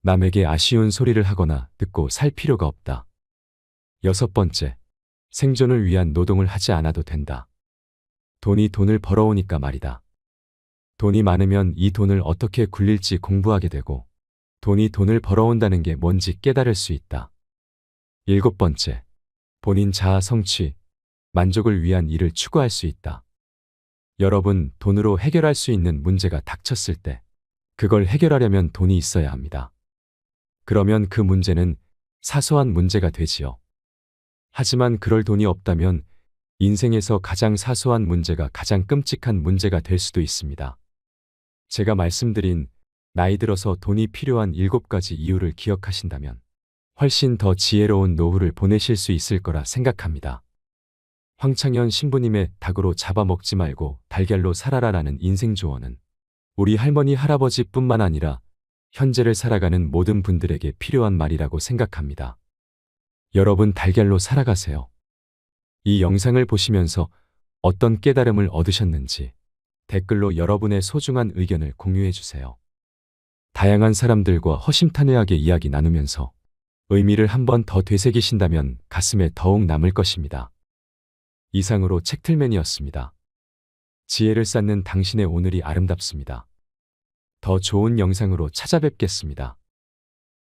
남에게 아쉬운 소리를 하거나 듣고 살 필요가 없다. 여섯 번째, 생존을 위한 노동을 하지 않아도 된다. 돈이 돈을 벌어오니까 말이다. 돈이 많으면 이 돈을 어떻게 굴릴지 공부하게 되고 돈이 돈을 벌어온다는 게 뭔지 깨달을 수 있다. 일곱 번째, 본인 자아 성취, 만족을 위한 일을 추구할 수 있다. 여러분, 돈으로 해결할 수 있는 문제가 닥쳤을 때 그걸 해결하려면 돈이 있어야 합니다. 그러면 그 문제는 사소한 문제가 되지요. 하지만 그럴 돈이 없다면 인생에서 가장 사소한 문제가 가장 끔찍한 문제가 될 수도 있습니다. 제가 말씀드린 나이 들어서 돈이 필요한 7가지 이유를 기억하신다면 훨씬 더 지혜로운 노후를 보내실 수 있을 거라 생각합니다. 황창현 신부님의 닭으로 잡아먹지 말고 달걀로 살아라라는 인생 조언은 우리 할머니 할아버지뿐만 아니라 현재를 살아가는 모든 분들에게 필요한 말이라고 생각합니다. 여러분, 달걀로 살아가세요. 이 영상을 보시면서 어떤 깨달음을 얻으셨는지 댓글로 여러분의 소중한 의견을 공유해 주세요. 다양한 사람들과 허심탄회하게 이야기 나누면서 의미를 한 번 더 되새기신다면 가슴에 더욱 남을 것입니다. 이상으로 책틀맨이었습니다. 지혜를 쌓는 당신의 오늘이 아름답습니다. 더 좋은 영상으로 찾아뵙겠습니다.